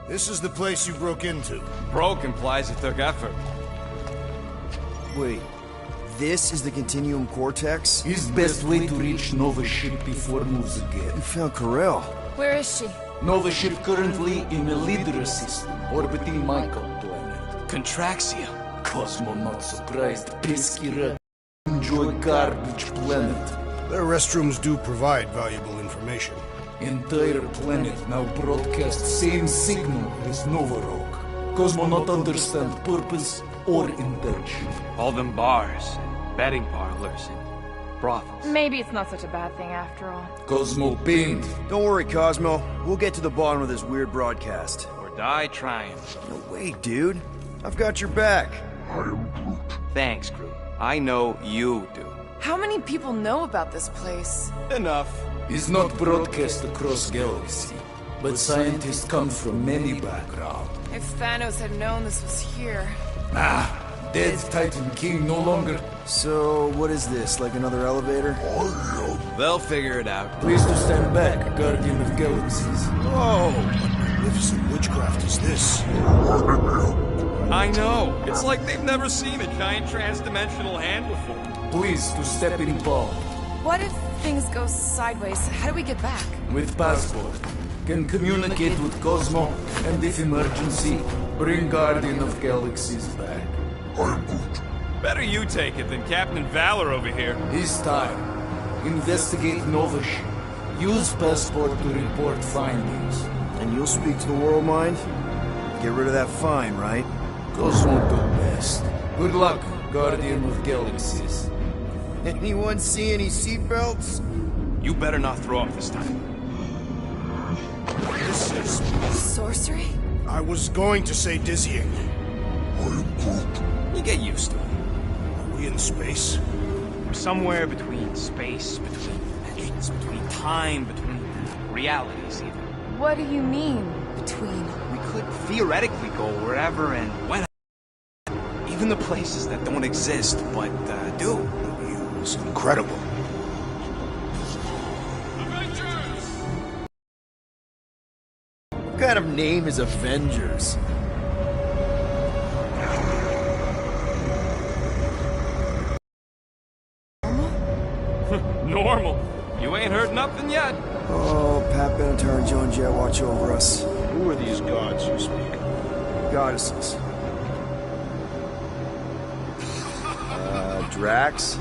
This is the place you broke into. Broke implies it took effort. Wait, this is the Continuum Cortex? Is best way to reach Nova ship before moves again. You found Corel. Where is she? Nova ship currently in a Lydra system, orbiting Michael planet. Contraxia. Cosmo not surprised, pesky rat. Enjoy garbage planet. Their restrooms do provide valuable information. Entire planet now broadcast same signal as Nova Rock. Cosmo not understand purpose or intention. All them bars, and betting parlors, and brothels. Maybe it's not such a bad thing after all. Cosmo pained. Don't worry, Cosmo. We'll get to the bottom of this weird broadcast. Or die trying. No way, dude. I've got your back. Thanks, Groot. I know you do. How many people know about this place? Enough. Is not broadcast across galaxy, but scientists come from many backgrounds. If Thanos had known this was here... Dead Titan King no longer. So, what is this, like another elevator? They'll figure it out. Please to stand back, Guardian of Galaxies. Whoa! What magnificent witchcraft is this? I know. It's like they've never seen a giant trans-dimensional hand before. Please to step in Paul. What if things go sideways? How do we get back? With passport. Can communicate with Cosmo, and if emergency, bring Guardian of Galaxies back. Better you take it than Captain Valor over here. His time. Investigate Nova ship. Use passport to report findings. And you'll speak to the World Mind? Get rid of that fine, right? Cosmo do best. Good luck, Guardian of Galaxies. Anyone see any seatbelts? You better not throw up this time. This is... Sorcery? I was going to say dizzying. You get used to it. Are we in space? We're somewhere between space, between dimensions, between time, between realities even. What do you mean, between? We could theoretically go wherever and whenever. Even the places that don't exist, but do. You is incredible. What kind of name is Avengers? Normal. You ain't heard nothing yet. Oh, Pat Benatar and Joan Jett watch over us. Who are these gods you speak? Goddesses. Drax?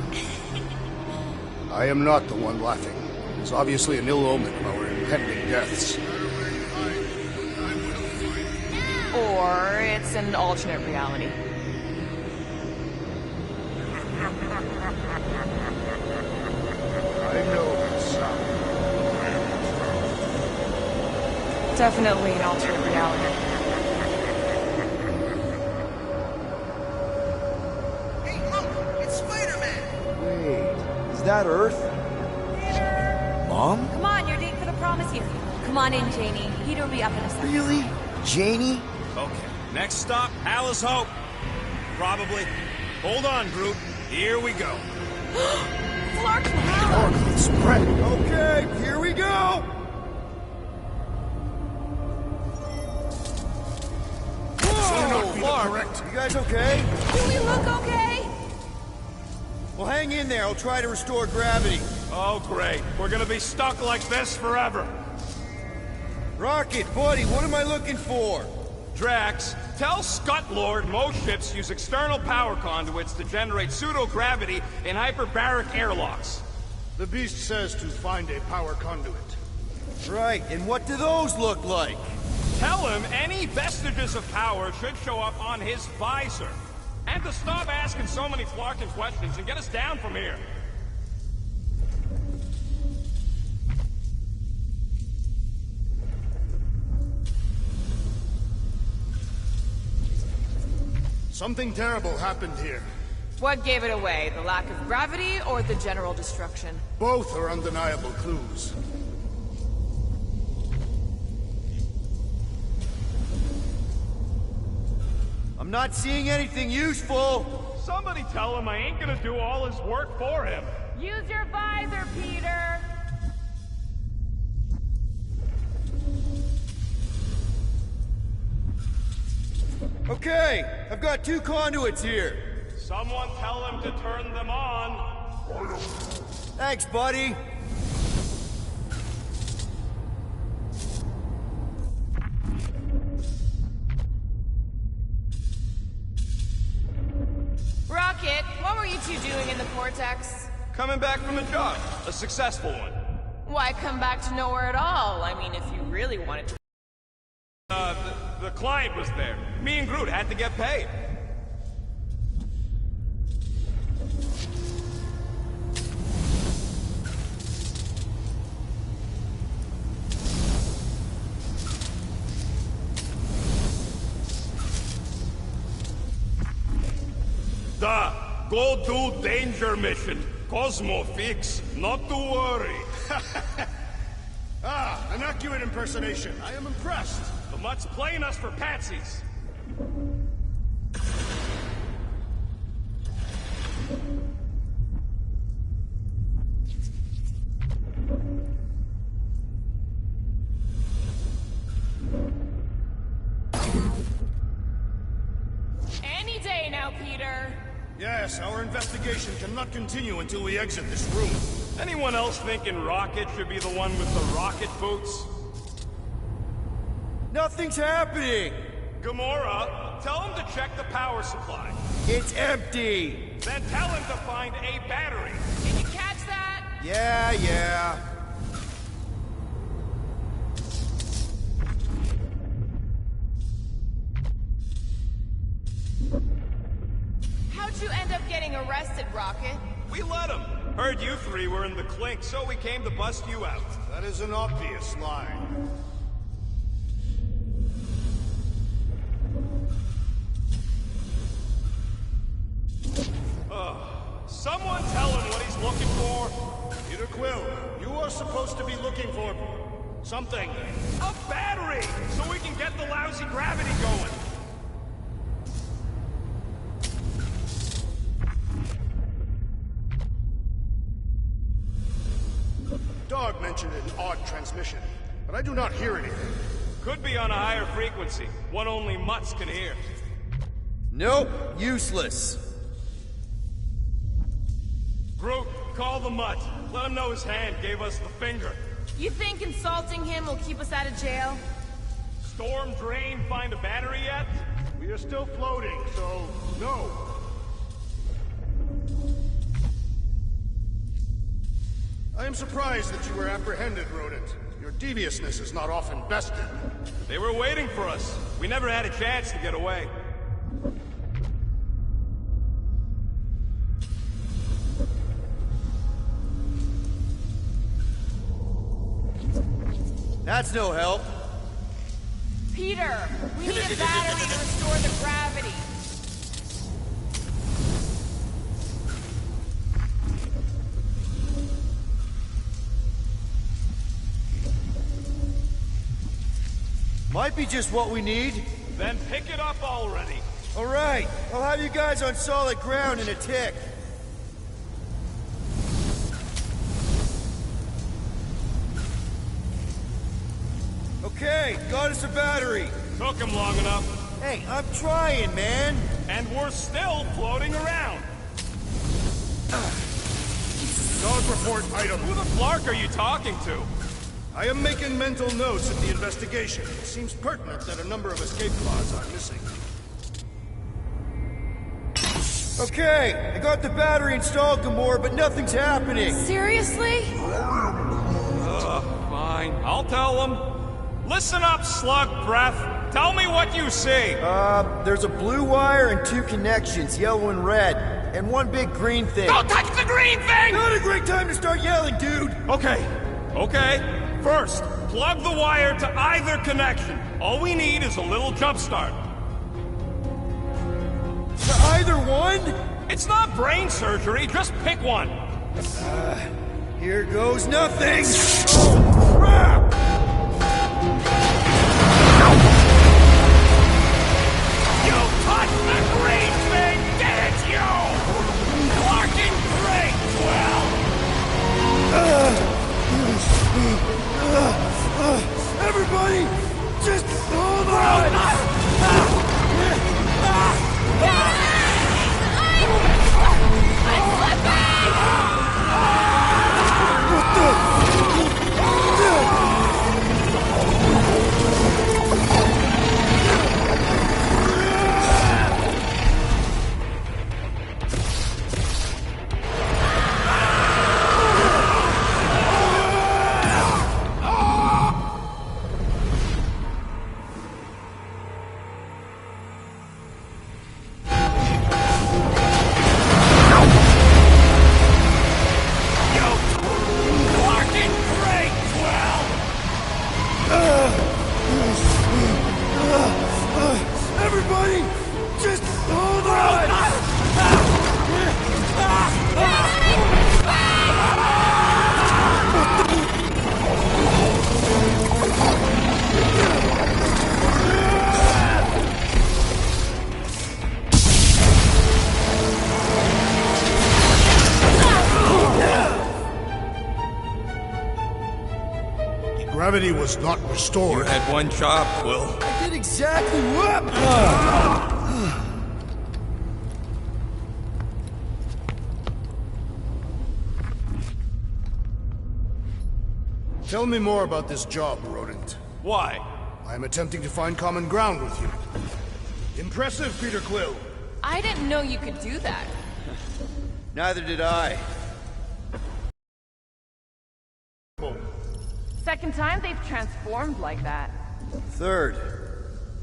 I am not the one laughing. It's obviously an ill omen of our impending deaths. Or it's an alternate reality. I know that sound. Definitely an alternate reality. Hey, look! It's Spider-Man! Wait, is that Earth? Mom? Come on, you're late for the promise here. Come on in, Janie. Peter will be up in a second. Really? Janie? Okay, next stop, Alice Hope. Probably. Hold on, Groot. Here we go. Clark and Hal! Spread. Okay, here we go! Whoa, Clark. correct. You guys okay? Do we look okay? Well, hang in there. I'll try to restore gravity. Oh, great. We're gonna be stuck like this forever. Rocket, buddy, what am I looking for? Drax, tell Scut Lord most ships use external power conduits to generate pseudo-gravity in hyperbaric airlocks. The beast says to find a power conduit. Right, and what do those look like? Tell him any vestiges of power should show up on his visor. And to stop asking so many Flarkin questions and get us down from here. Something terrible happened here. What gave it away? The lack of gravity or the general destruction? Both are undeniable clues. I'm not seeing anything useful. Somebody tell him I ain't gonna do all his work for him. Use your visor, Peter! Okay, I've got 2 conduits here. Someone tell him to turn them on. Thanks, buddy. Rocket, what were you two doing in the Vortex? Coming back from a job. A successful one. Why come back to nowhere at all? I mean, if you really wanted to... The client was there. Me and Groot had to get paid. Go do danger mission. Cosmo fix. Not to worry. An accurate impersonation. I am impressed. The Mutt's playing us for patsies. Any day now, Peter. Yes, our investigation cannot continue until we exit this room. Anyone else thinking Rocket should be the one with the rocket boots? Nothing's happening. Gamora, tell him to check the power supply. It's empty. Then tell him to find a battery. Did you catch that? Yeah. How'd you end up getting arrested, Rocket? We let him. Heard you 3 were in the clink, so we came to bust you out. That is an obvious lie. Someone tell him what he's looking for. Peter Quill, you are supposed to be looking for something. A battery, so we can get the lousy gravity going. Dog mentioned an odd transmission, but I do not hear anything. Could be on a higher frequency, one only Mutts can hear. Nope, useless. Groot, call the Mutt. Let him know his hand gave us the finger. You think insulting him will keep us out of jail? Storm drain find a battery yet? We are still floating, so no. I am surprised that you were apprehended, Rodent. Your deviousness is not often bested. They were waiting for us. We never had a chance to get away. That's no help. Peter, we need a battery to restore the gravity. Might be just what we need. Then pick it up already. All right, I'll have you guys on solid ground in a tick. Okay, got us a battery. Took him long enough. Hey, I'm trying, man. And we're still floating around. Dog report item. Who the flark are you talking to? I am making mental notes of the investigation. It seems pertinent that a number of escape pods are missing. Okay, I got the battery installed, Gamora, but nothing's happening. Seriously? Fine. I'll tell them. Listen up, slug breath. Tell me what you see. There's a blue wire and 2 connections, yellow and red, and 1 big green thing. Don't touch the green thing! Not a great time to start yelling, dude! Okay. First, plug the wire to either connection. All we need is a little jump start. To either one? It's not brain surgery, just pick one. Here goes nothing! Oh, crap! You touched the green thing, did it, you? Larkin great, Everybody, just hold on! Gravity was not You restored. had one job, Quill. I did exactly what? Tell me more about this job, Rodent. Why? I am attempting to find common ground with you. Impressive, Peter Quill. I didn't know you could do that. Neither did I. Second time they've transformed like that. Third.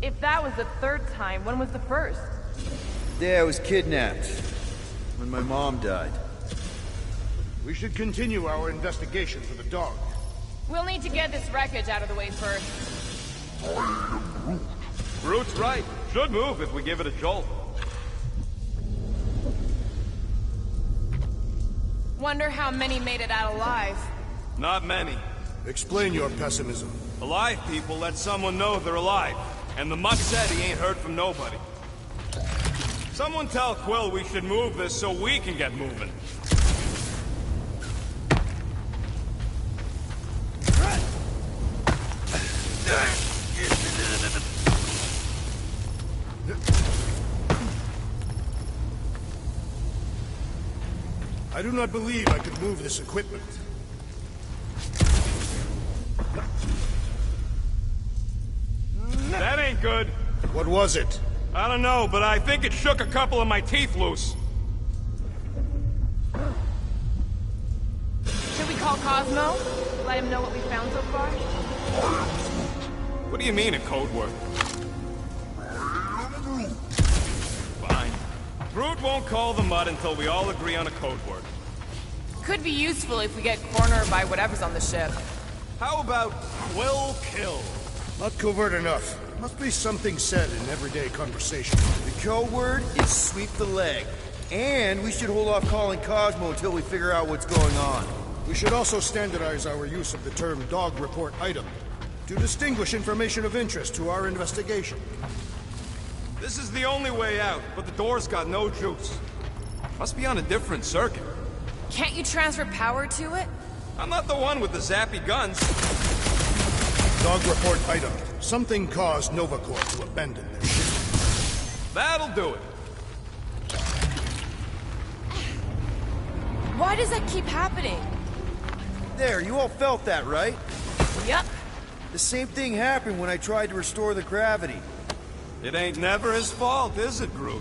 If that was the third time, when was the first? The day I was kidnapped. When my mom died. We should continue our investigation for the dog. We'll need to get this wreckage out of the way first. Groot's right. Should move if we give it a jolt. Wonder how many made it out alive. Not many. Explain your pessimism. Alive people let someone know they're alive. And the mutt said he ain't heard from nobody. Someone tell Quill we should move this so we can get moving. I do not believe I could move this equipment. That ain't good. What was it? I don't know, but I think it shook a couple of my teeth loose. Should we call Cosmo? Let him know what we found so far? What do you mean, a code word? Fine. Groot won't call the mud until we all agree on a code word. Could be useful if we get cornered by whatever's on the ship. How about Quill Kill? Not covert enough. Must be something said in everyday conversation. The code word is sweep the leg. And we should hold off calling Cosmo until we figure out what's going on. We should also standardize our use of the term dog report item to distinguish information of interest to our investigation. This is the only way out, but the door's got no juice. Must be on a different circuit. Can't you transfer power to it? I'm not the one with the zappy guns. Dog report item. Something caused Nova Corps to abandon their ship. That'll do it. Why does that keep happening? There, you all felt that, right? Yep. The same thing happened when I tried to restore the gravity. It ain't never his fault, is it, Groot?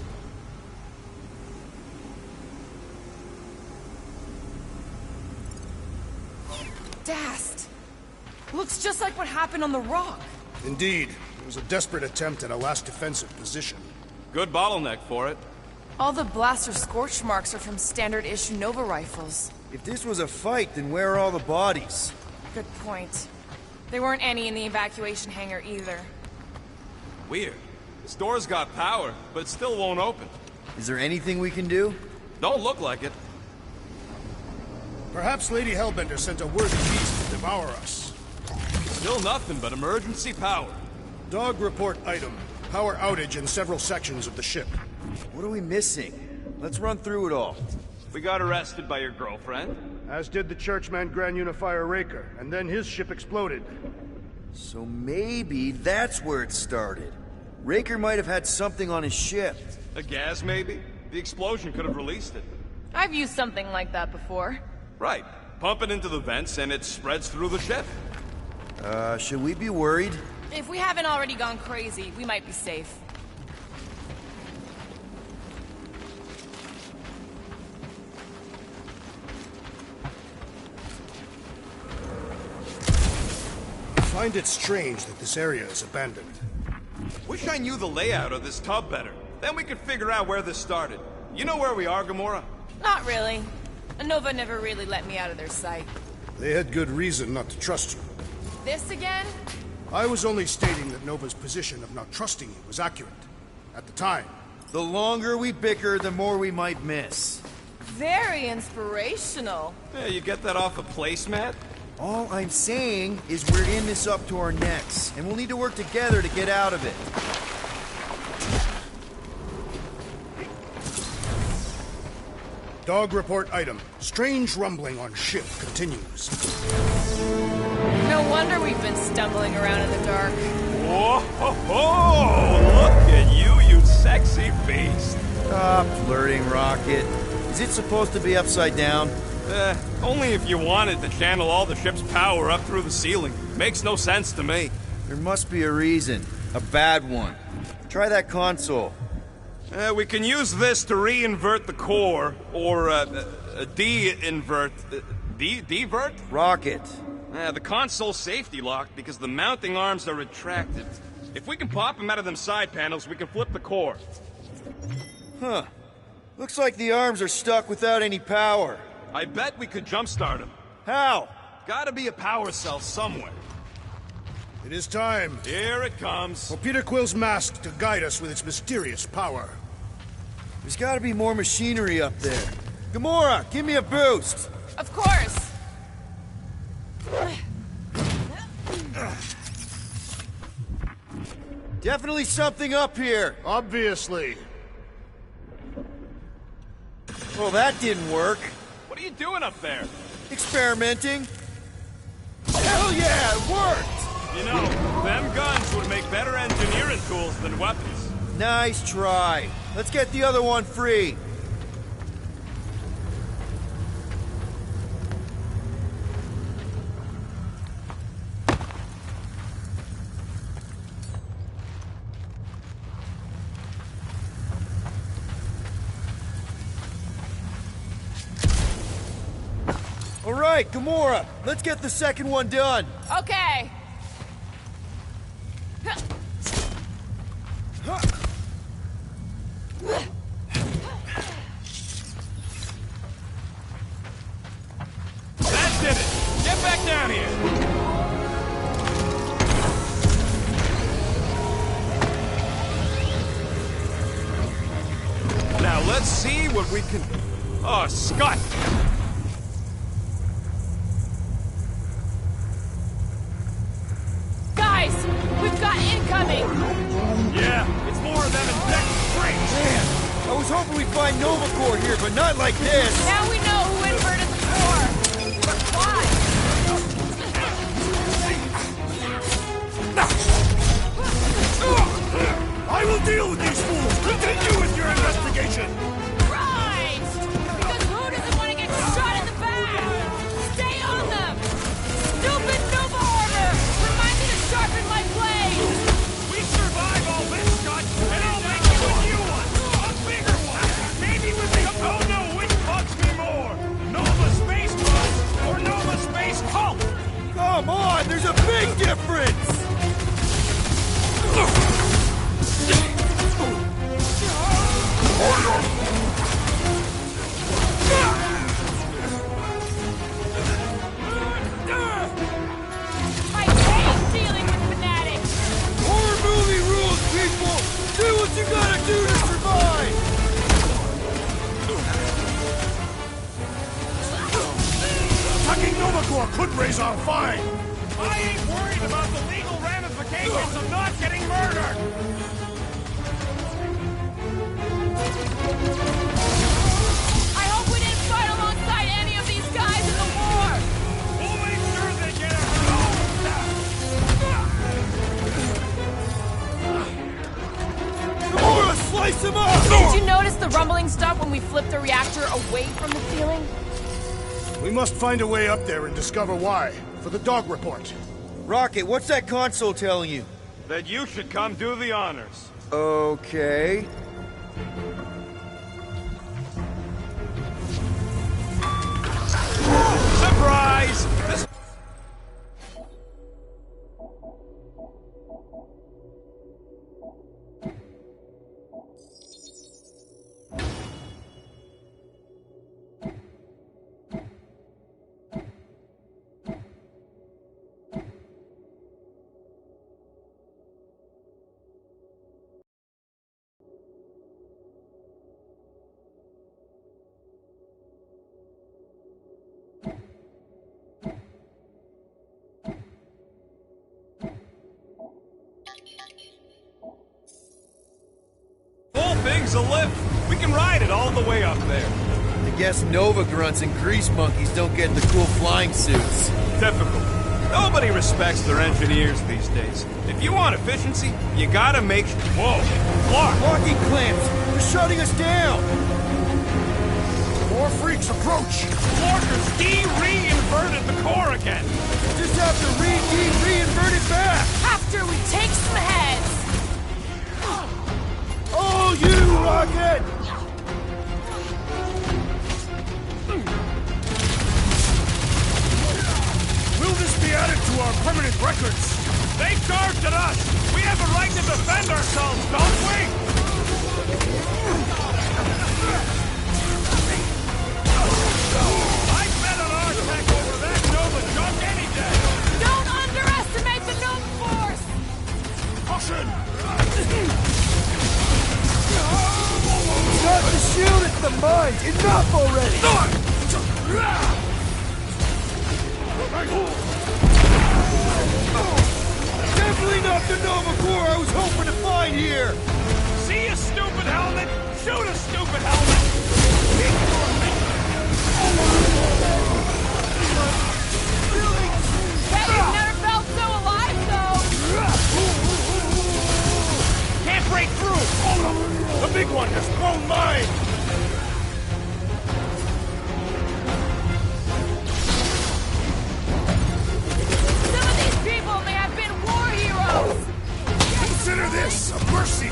Dast. Looks just like what happened on the rock. Indeed, it was a desperate attempt at a last defensive position. Good bottleneck for it. All the blaster scorch marks are from standard issue Nova rifles. If this was a fight, then where are all the bodies? Good point. There weren't any in the evacuation hangar either. Weird. This door's got power, but it still won't open. Is there anything we can do? Don't look like it. Perhaps Lady Hellbender sent a worthy beast to devour us. Still nothing but emergency power. Dog report item. Power outage in several sections of the ship. What are we missing? Let's run through it all. We got arrested by your girlfriend. As did the churchman Grand Unifier Raker, and then his ship exploded. So maybe that's where it started. Raker might have had something on his ship. A gas, maybe? The explosion could have released it. I've used something like that before. Right. Pump it into the vents and it spreads through the ship. Should we be worried? If we haven't already gone crazy, we might be safe. I find it strange that this area is abandoned. Wish I knew the layout of this tub better. Then we could figure out where this started. You know where we are, Gamora? Not really. Nova never really let me out of their sight. They had good reason not to trust you. This again? I was only stating that Nova's position of not trusting you was accurate. At the time. The longer we bicker, the more we might miss. Very inspirational. Yeah, you get that off a placemat? All I'm saying is we're in this up to our necks, and we'll need to work together to get out of it. Dog report item. Strange rumbling on ship continues. No No wonder we've been stumbling around in the dark. Whoa, ho, ho! Look at you sexy beast. Stop flirting, Rocket. Is it supposed to be upside down? Only if you wanted to channel all the ship's power up through the ceiling. Makes no sense to me. There must be a reason. A bad one. Try that console. We can use this to re-invert the core, or de-invert... Divert? Rocket. The console's safety locked because the mounting arms are retracted. If we can pop them out of them side panels, we can flip the core. Huh. Looks like the arms are stuck without any power. I bet we could jumpstart them. How? Gotta be a power cell somewhere. It is time Here it comes. for Peter Quill's mask to guide us with its mysterious power. There's gotta be more machinery up there. Gamora, give me a boost! Of course! Definitely something up here! Obviously. Well, that didn't work. What are you doing up there? Experimenting. Hell yeah, it worked! You know, them guns would make better engineering tools than weapons. Nice try. Let's get the other one free. All right, Gamora, let's get the second one done. Okay! That did it! Get back down here! Now let's see what we can... Oh, Scott! Guys! We've got incoming! Yeah, it's more of them in deck 3! Man, I was hoping we'd find Nova Corps here, but not like this. Now we know who inverted the core! But why? I will deal with these fools! Continue with your investigation! Right! Because who doesn't want to get shot in the back? Stay on them! Stupid Nova armor! Remind me to sharpen my blade! We survive all this, Scott, and I'll make you a new one! A bigger one! Maybe with the... Oh no, which bugs me more? Nova Space Bugs or Nova Space Cult? Come on, there's a big difference! I hate dealing with fanatics! Horror movie rules, people! Do what you gotta do to survive! Attacking Nova Corps could raise our fine! I ain't worried about the legal ramifications of not getting murdered! I hope we didn't fight alongside any of these guys in the war! We'll make sure they get every... Gamora, slice him up! Did you notice the rumbling stop when we flipped the reactor away from the ceiling? We must find a way up there and discover why, for the dog report. Rocket, what's that console telling you? That you should come do the honors. Okay. Surprise! This... Whole thing's a lift. We can ride it all the way up there. I guess Nova grunts and grease monkeys don't get in the cool flying suits. Typical. Nobody respects their engineers these days. If you want efficiency, you gotta make... Whoa! Clark! Locking clamps! They're shutting us down! More freaks approach! Clarkers de-reinverted the core again! Just have to reinvert it back! After we take some heads! Oh, you, Rocket! Will this be added to our permanent records? They charged at us! We have a right to defend ourselves, don't we? I'd bet on our tech over that Nova junk any day! Don't underestimate the Nova Force! Caution! Not the shield, it's the mines! Enough already! Definitely not the Nova Core I was hoping to find here! See a stupid helmet? Shoot a stupid helmet! Bet you've never felt so alive, though! Can't break through! The big one has blown mine! Some of these people may have been war heroes! Consider this a mercy!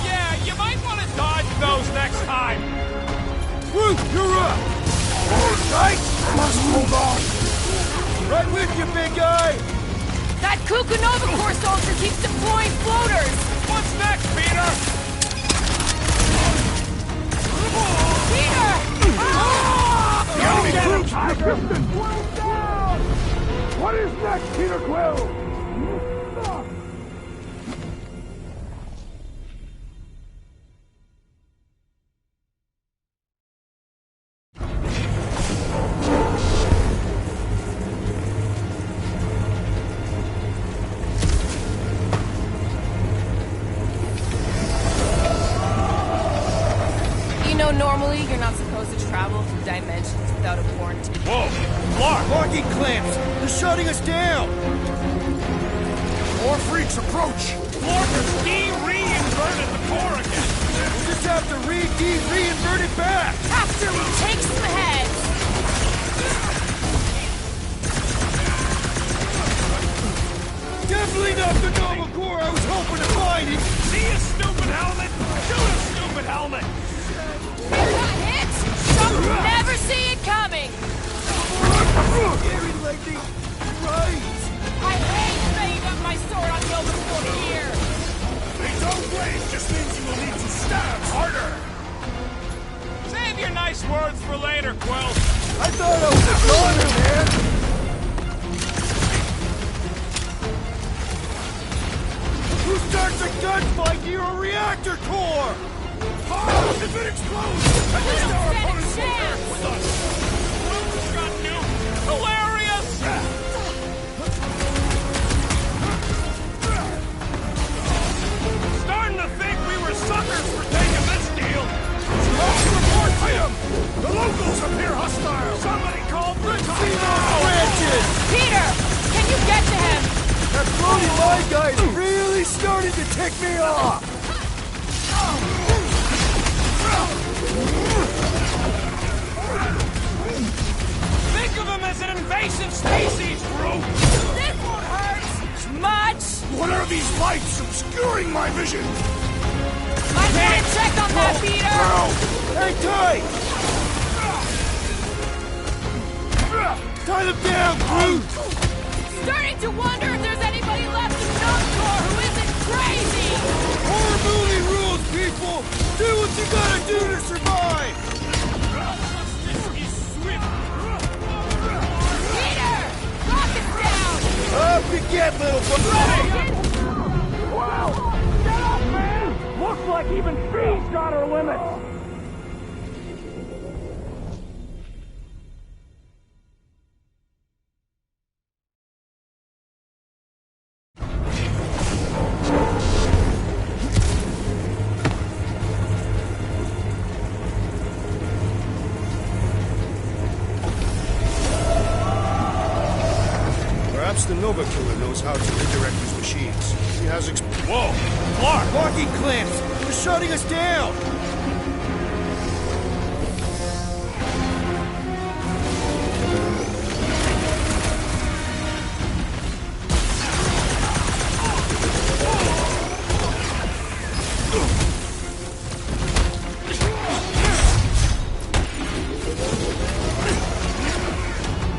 Yeah, you might want to dodge those next time! Groot, you're up! All right, must hold on! Right with you, big guy! That Cuckoo Nova Corps soldier keeps deploying floaters! What's next, Peter? Peter! The enemy troops are drifting! What is next, Peter Quill? Normally, you're not supposed to travel through dimensions without a quarantine. Whoa! Clark! Locking clamps! They're shutting us down! More freaks approach! Clarkers de-reinverted the core again! We'll just have to reinvert it back! After we take some heads! Definitely not the Nova Core I was hoping to find! See a stupid helmet? Shoot a stupid helmet! Got hit? Some never see it coming! Scary lightning! Right! I hate banging up my sword on Nova Corps here! These own blade just means you will need to stab harder! Save your nice words for later, Quill! I thought I was a goner, man! Who starts a gunfight near a reactor core? If it explodes, at least our opponents will bear with us! Roach got nuked! Hilarious! Starting to think we were suckers for taking this deal! Smoke report item! The locals appear hostile! Somebody call the Branches! Peter! Can you get to him? That floating line guy is really starting to tick me off! Think of him as an invasive species, Groot! This won't hurt! Much! What are these lights obscuring my vision? Might want to check on that, Peter! Hang tight! Tie them down, Groot! Starting to wonder if there's anybody left in Nova Corps who isn't crazy! Horror movie rules, people! Do what you gotta do to survive! Peter! Rocket's down! Up you get, little buddy! Wow! Get up, man! Looks like even trees got her limits! the Nova Killer knows how to redirect his machines. He has Whoa! Clark! Parking clamps! They're shutting us down!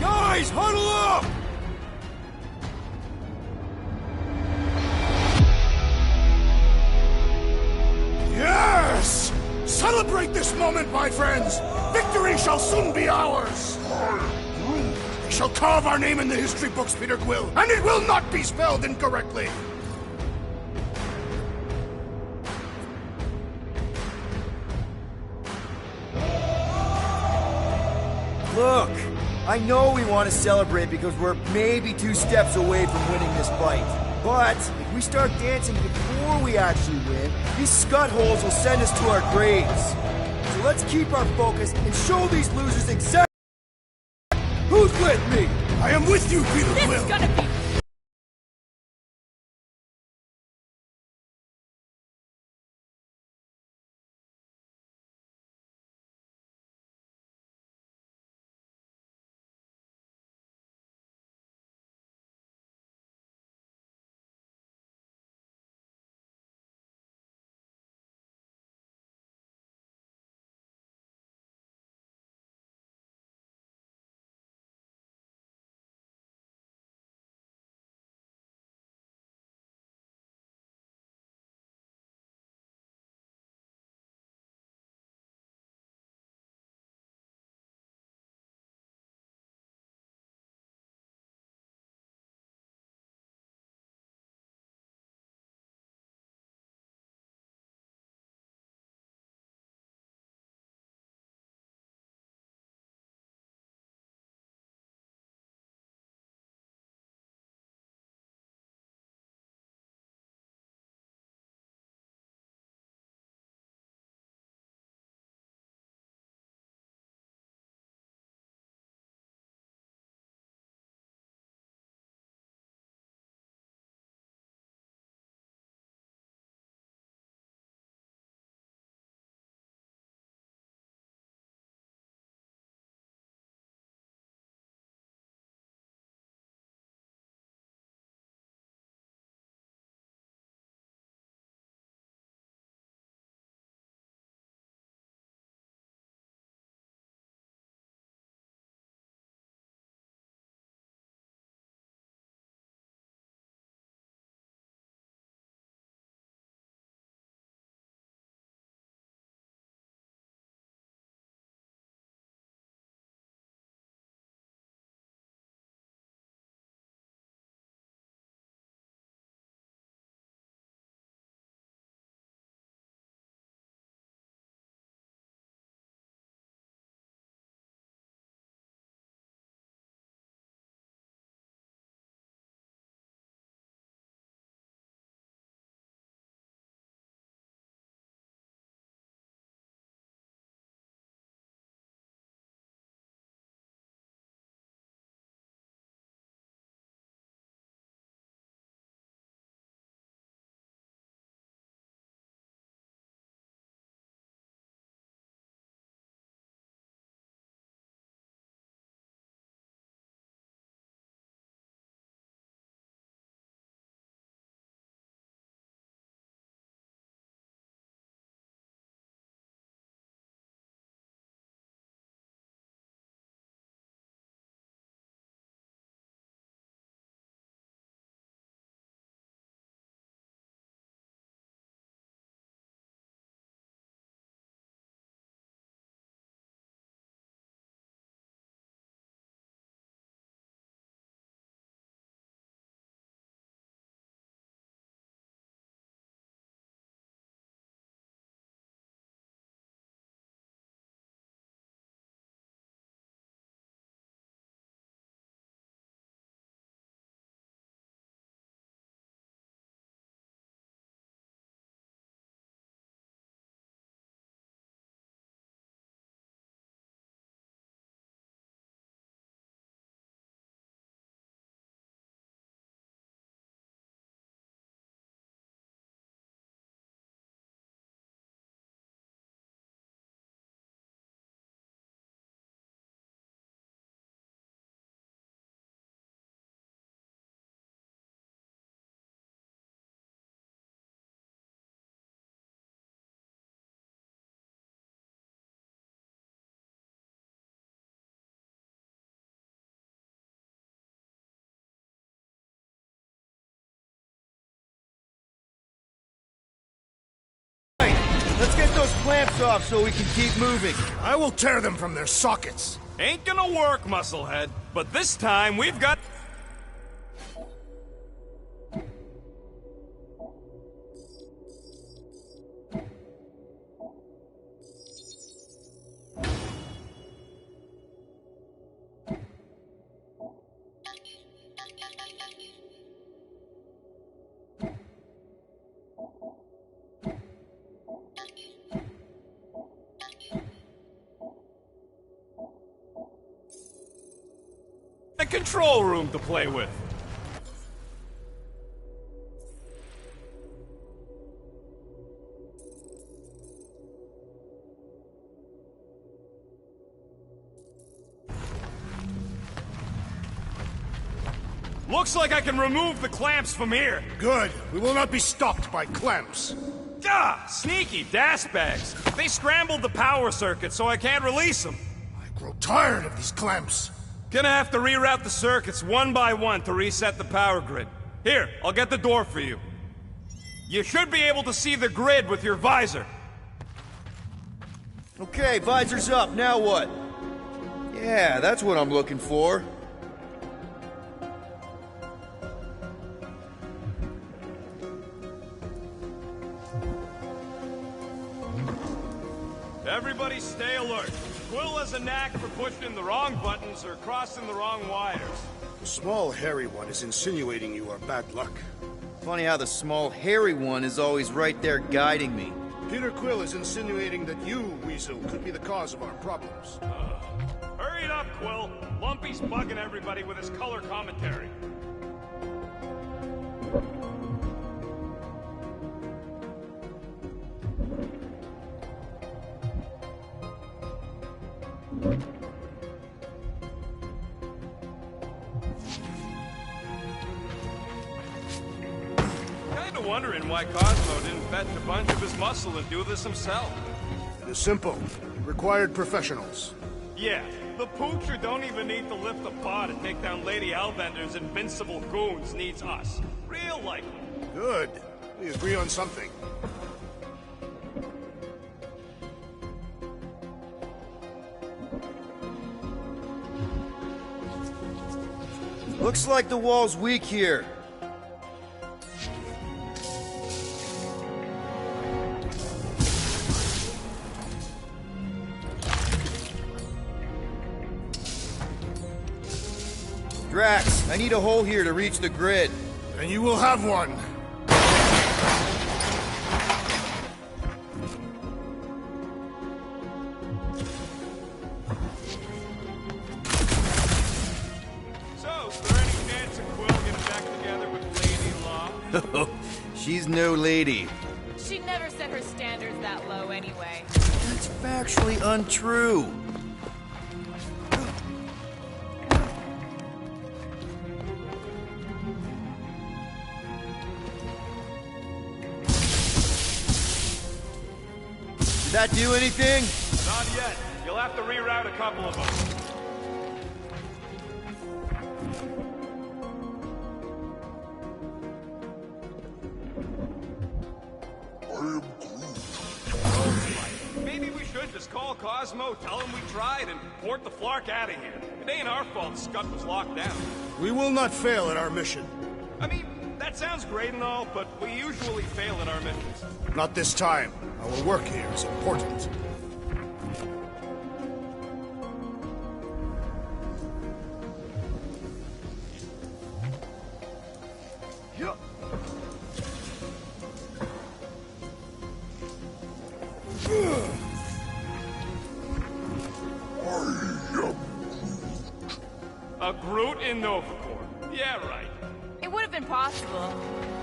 Guys, huddle up! Yes! Celebrate this moment, my friends! Victory shall soon be ours! We shall carve our name in the history books, Peter Quill, and it will not be spelled incorrectly! Look, I know we want to celebrate because we're maybe 2 steps away from winning this fight. But if we start dancing before we actually win, these scut-holes will send us to our graves. So let's keep our focus and show these losers exactly who's with me! I am with you, Peter This Quill! is gonna be those clamps off so we can keep moving. I will tear them from their sockets. Ain't gonna work, musclehead. But this time, we've got... a control room to play with. Looks like I can remove the clamps from here. Good. We will not be stopped by clamps. Ah, sneaky bags. They scrambled the power circuit, so I can't release them. I grow tired of these clamps. Gonna have to reroute the circuits one by one to reset the power grid. Here, I'll get the door for you. You should be able to see the grid with your visor. Okay, visor's up. Now what? Yeah, that's what I'm looking for. Everybody stay alert. Quill has a knack for pushing the wrong buttons or crossing the wrong wires. The small, hairy one is insinuating you are bad luck. Funny how the small, hairy one is always right there guiding me. Peter Quill is insinuating that you, Weasel, could be the cause of our problems. Hurry it up, Quill. Lumpy's bugging everybody with his color commentary. Kinda wondering why Cosmo didn't fetch a bunch of his muscle and do this himself. It is simple. It required professionals. Yeah, the pooch who don't even need to lift a paw to take down Lady Hellbender's invincible goons needs us. Real likely. Good. We agree on something. Looks like the wall's weak here. Drax, I need a hole here to reach the grid. And you will have one. So, is there any chance of Quill getting back together with Lady Law? She's no lady. She never set her standards that low anyway. That's factually untrue. Did that do anything? Not yet. You'll have to reroute a couple of them. Maybe we should just call Cosmo, tell him we tried, and port the Flark out of here. It ain't our fault Scud was locked down. We will not fail at our mission. I mean, that sounds great and all, but we usually fail at our missions. Not this time. Our work here is important. Yeah. A Groot in Novacore. Yeah, right. It would have been possible.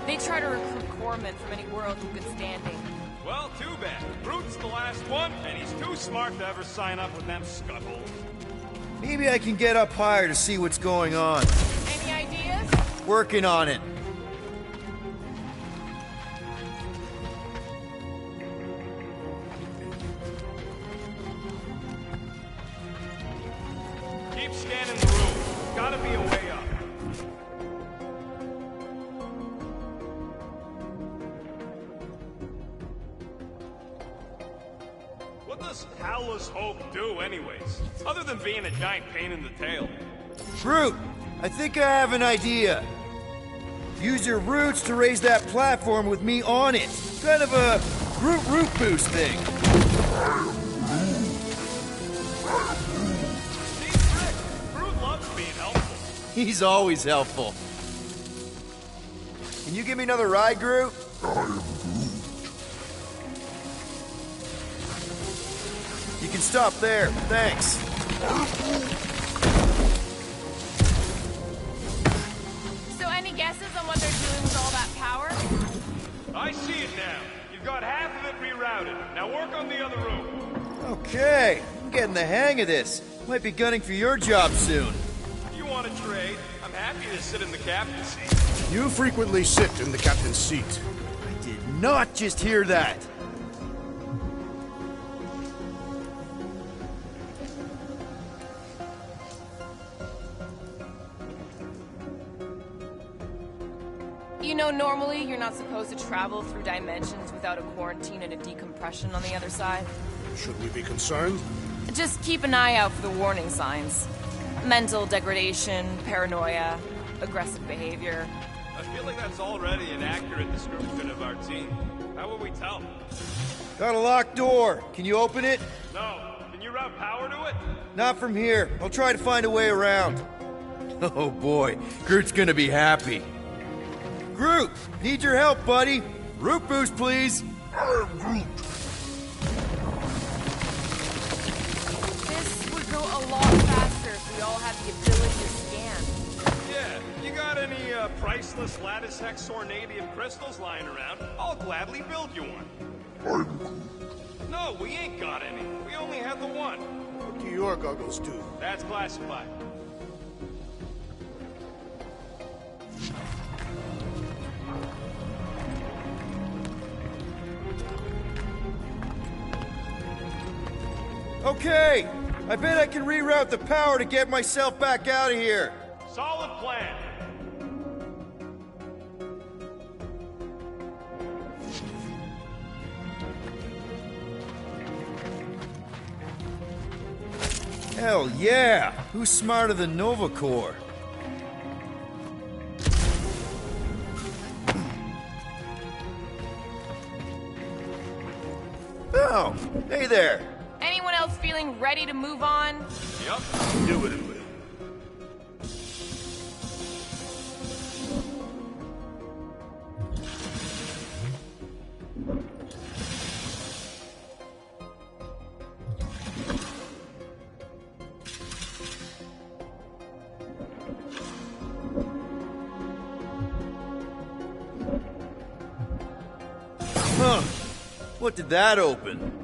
They try to recruit corpsmen from any world in good standing. Well, too bad. Groot's the last one, and he's too smart to ever sign up with them scuttholes. Maybe I can get up higher to see what's going on. Any ideas? Working on it. Keep scanning the room. Gotta be a way up. does Hulk do, anyways? Other than being a giant pain in the tail. Groot, I think I have an idea. Use your roots to raise that platform with me on it. Kind of a Groot root boost thing. Groot loves being helpful. He's always helpful. Can you give me another ride, Groot? You can stop there. Thanks. So any guesses on what they're doing with all that power? I see it now. You've got half of it rerouted. Now work on the other room. Okay, I'm getting the hang of this. Might be gunning for your job soon. You want to trade? I'm happy to sit in the captain's seat. You frequently sit in the captain's seat. I did not just hear that. You know, normally you're not supposed to travel through dimensions without a quarantine and a decompression on the other side. Should we be concerned? Just keep an eye out for the warning signs. Mental degradation, paranoia, aggressive behavior. I feel like that's already an accurate description of our team. How will we tell? Got a locked door. Can you open it? No. Can you route power to it? Not from here. I'll try to find a way around. Oh boy, Groot's gonna be happy. Groot, need your help, buddy. Root boost, please. This would go a lot faster if we all had the ability to scan. Yeah. You got any priceless lattice hex ornadium crystals lying around? I'll gladly build you one. No, we ain't got any. We only have the one. What do your goggles do? That's classified. Okay, I bet I can reroute the power to get myself back out of here. Solid plan. Hell yeah! Who's smarter than Nova Corps? Oh, hey there! Anyone else feeling ready to move on? Yup. Do it, Will. Huh. What did that open?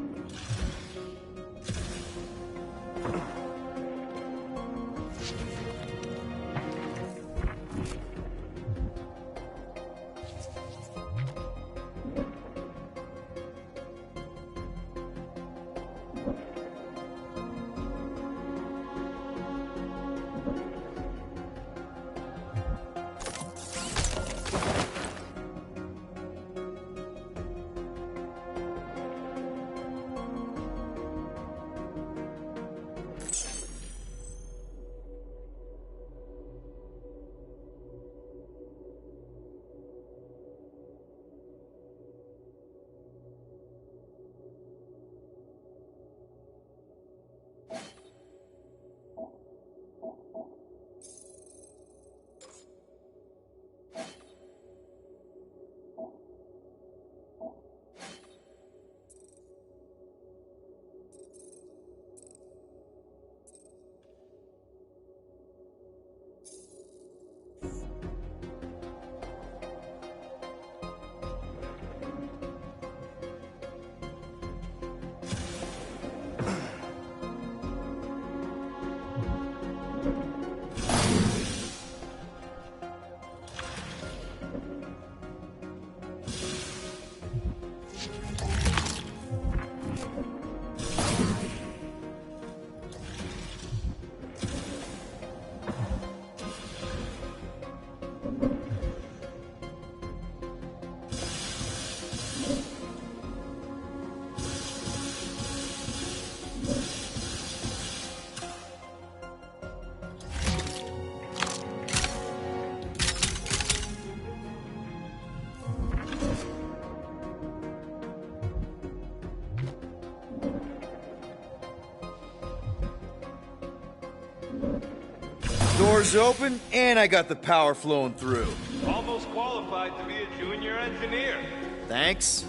Doors open, and I got the power flowing through. Almost qualified to be a junior engineer. Thanks.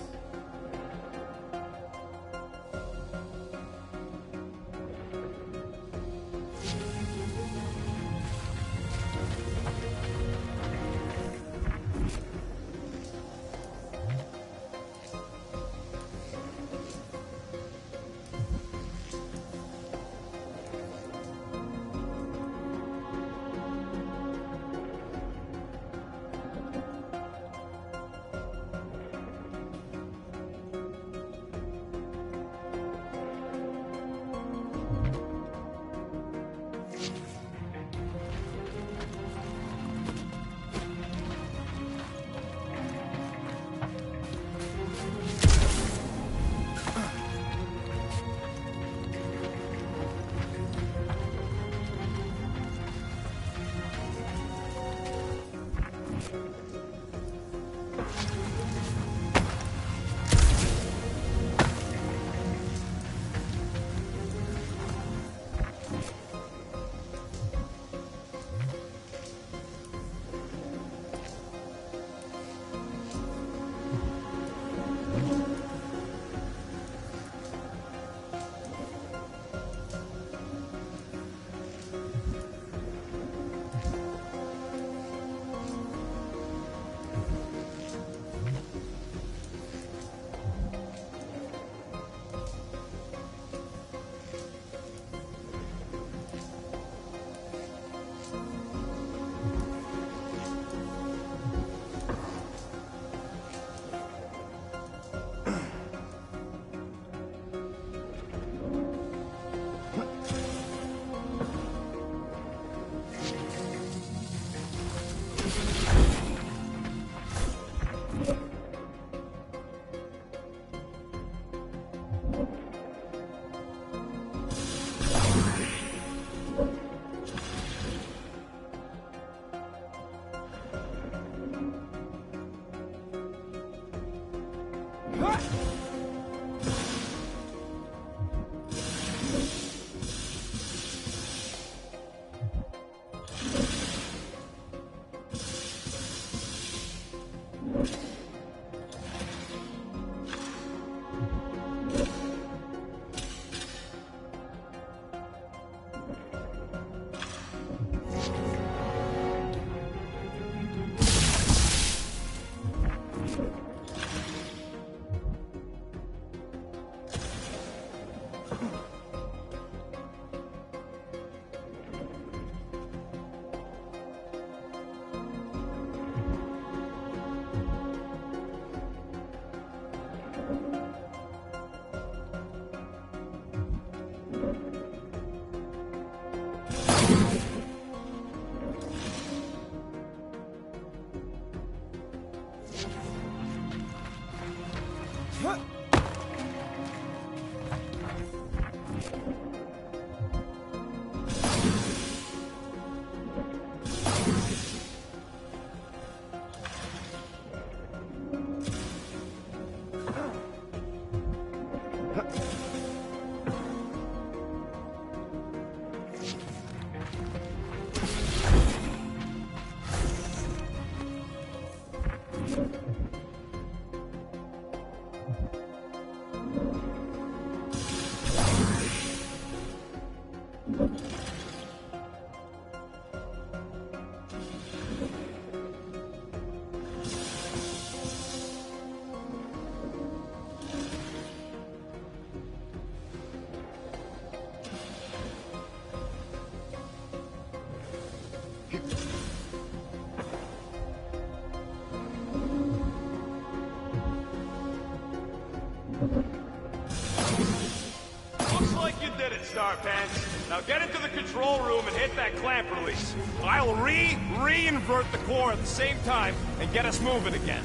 Star Pants. Now get into the control room and hit that clamp release. I'll re-invert the core at the same time and get us moving again.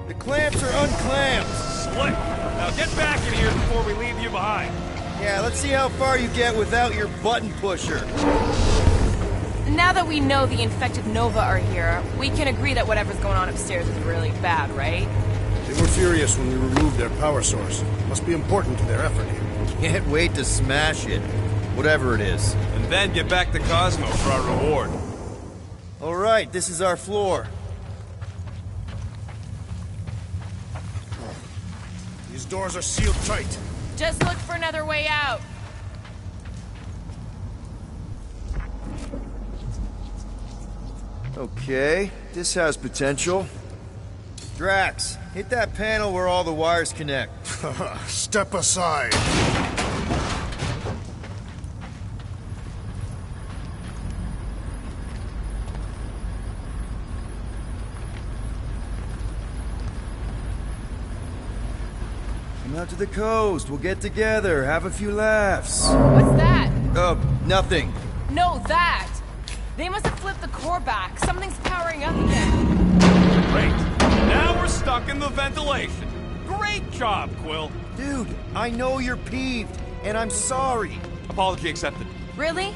The clamps are unclamped. Slick. Now get back in here before we leave you behind. Yeah, let's see how far you get without your button pusher. Now that we know the infected Nova are here, we can agree that whatever's going on upstairs is really bad, right? They were furious when we removed their power source. Must be important to their effort here. Can't wait to smash it. Whatever it is. And then get back to Cosmo for our reward. Alright, this is our floor. These doors are sealed tight. Just look for another way out. Okay, this has potential. Drax, hit that panel where all the wires connect. Step aside. Come out to the coast, we'll get together, have a few laughs. What's that? Nothing. No, that! They must have flipped the core back. Something's powering up again. Great. Now we're stuck in the ventilation. Great job, Quill. Dude, I know you're peeved, and I'm sorry. Apology accepted. Really?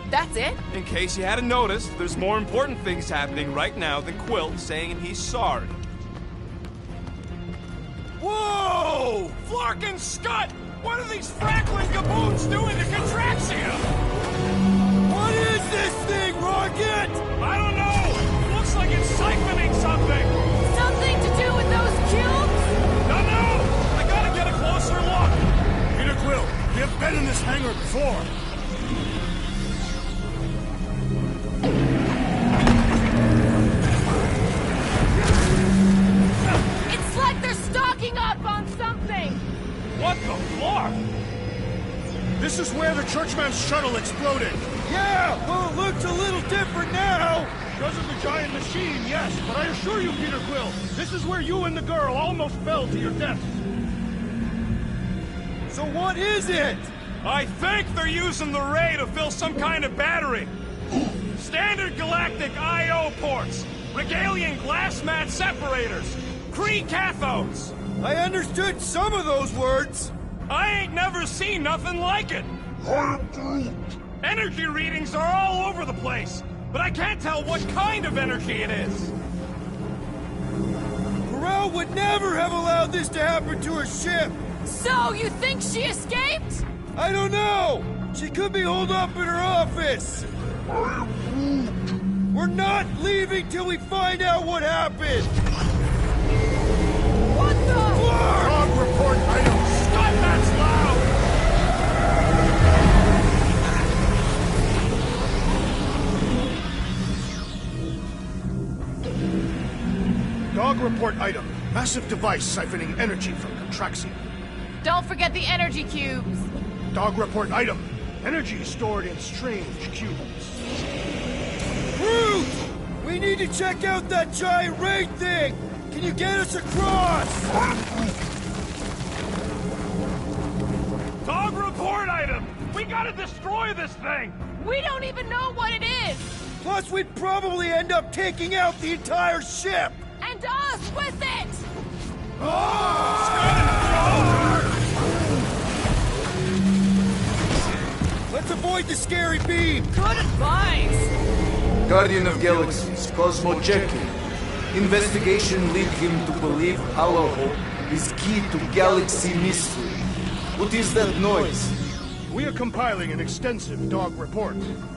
That's it? In case you hadn't noticed, there's more important things happening right now than Quill saying he's sorry. Whoa! Flark and Scott! What are these frackling gaboons doing to Contraxia? What is this thing, Rocket? I don't know! Looks like it's siphoning something! Something to do with those cubes? No! I gotta get a closer look! Peter Quill, we have been in this hangar before. It's like they're stocking up on something! What the Flark? This is where the Churchman's shuttle exploded. Yeah, well, it looks a little different now. Because of the giant machine, yes. But I assure you, Peter Quill, this is where you and the girl almost fell to your deaths. So what is it? I think they're using the ray to fill some kind of battery. Standard galactic I.O. ports, Regalian glass mat separators, Kree cathodes. I understood some of those words. I ain't never seen nothing like it. Energy readings are all over the place, but I can't tell what kind of energy it is. Corral would never have allowed this to happen to her ship. So, you think she escaped? I don't know. She could be holed up in her office. We're not leaving till we find out what happened. What the? Dog report items. Stop, that's loud! Dog report item. Massive device siphoning energy from Contraxia. Don't forget the energy cubes. Dog report item. Energy stored in strange cubes. Groot! We need to check out that giant raid thing! Can you get us across? Dog report item! We gotta destroy this thing! We don't even know what it is! Plus, we'd probably end up taking out the entire ship! And us with it! Let's avoid the scary beam! Good advice! Guardian of Galaxies, Cosmo checking. Investigation lead him to believe our hope is key to galaxy mystery. What is that noise? We are compiling an extensive dog report.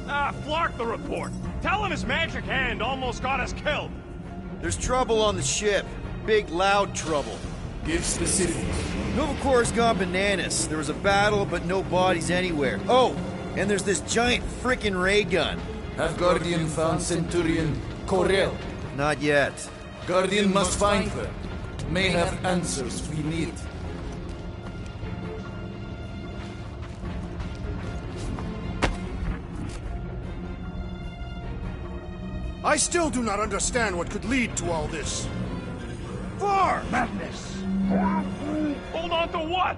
Flark the report. Tell him his magic hand almost got us killed. There's trouble on the ship. Big, loud trouble. Give specifics. Novacor's gone bananas. There was a battle, but no bodies anywhere. Oh, and there's this giant frickin' ray gun. Have Guardian found Centurion Corel? Not yet. Guardian must find her. May have answers we need. I still do not understand what could lead to all this. Far madness! Hold on to what?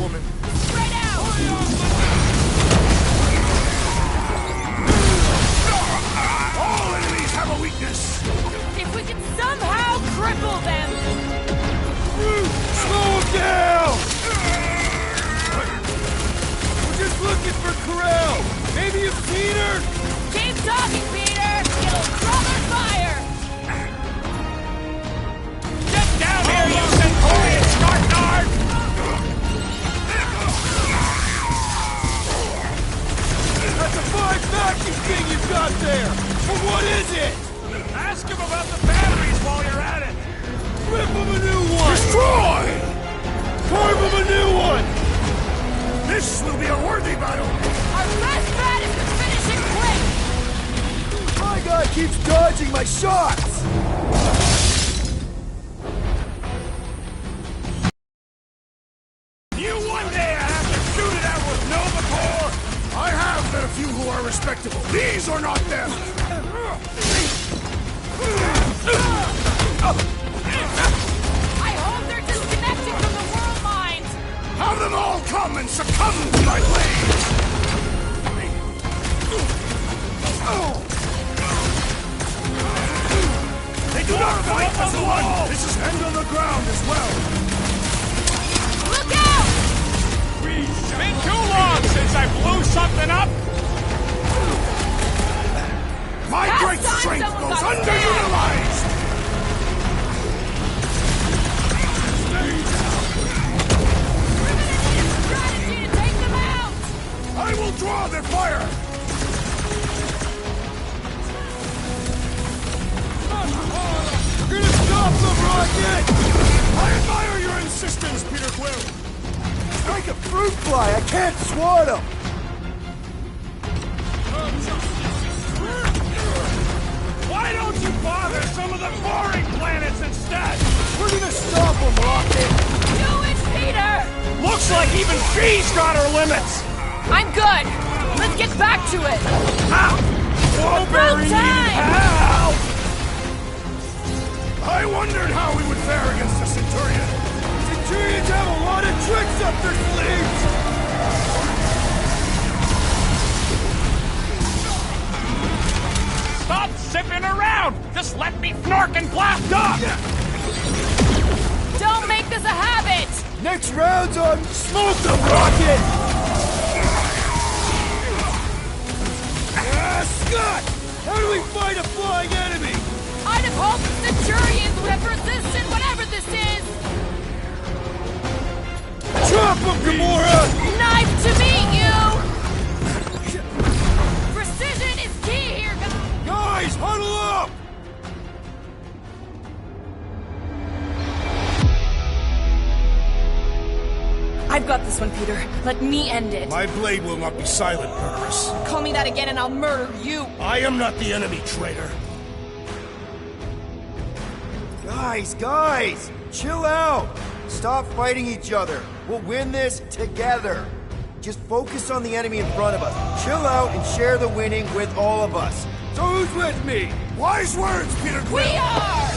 woman. Spread out! All enemies have a weakness! If we can somehow cripple them! Slow him down! We're just looking for Corral. Maybe you've seen her? Keep talking, Peter! It'll cover fire! Get down here, you Centaurian Scartnard! That's a fine vacuum thing you've got there! But what is it? Ask him about the batteries while you're at it! Rip him a new one! Destroy! Carve him a new one! This will be a worthy battle! Our best bet is to finish it quick! My guy keeps dodging my shots! You one day have to shoot it out with Nova Corps! I have met a few who are respectable. These are not them! I hope they're disconnected from the world mines! Have them all come and succumb to my blade! They do not fight as one! This is hand on the ground as well! Look out! It's been too long since I blew something up! My Past great time strength someone goes got underutilized! Strategy to take them out! I will draw their fire! We're gonna stop them, Rocket! I admire your insistence, Peter Quill! Like a fruit fly, I can't swat him! Why don't you bother some of the boring planets instead? We're gonna stop him, Rocket! Do it, Peter! Looks like even she's got her limits! I'm good! Let's get back to it! Strawberry time! help! I wondered how we would fare against the Centurion. Centurions have a lot of tricks up their sleeves! Stop zipping around! Just let me snark and blast up! Don't make this a habit! Next round's on Smoke them, Rocket! Scott! How do we fight a flying enemy? I'd have hoped the Centurions would have resisted whatever this is! Chop him, Gamora! Nice to meet you! Precision is key here, guys! Guys, huddle up! I've got this one, Peter. Let me end it. My blade will not be silent, murderess. Call me that again and I'll murder you! I am not the enemy, traitor. Guys, chill out! Stop fighting each other. We'll win this together. Just focus on the enemy in front of us. Chill out and share the winning with all of us. So who's with me? Wise words, Peter Quill! We are!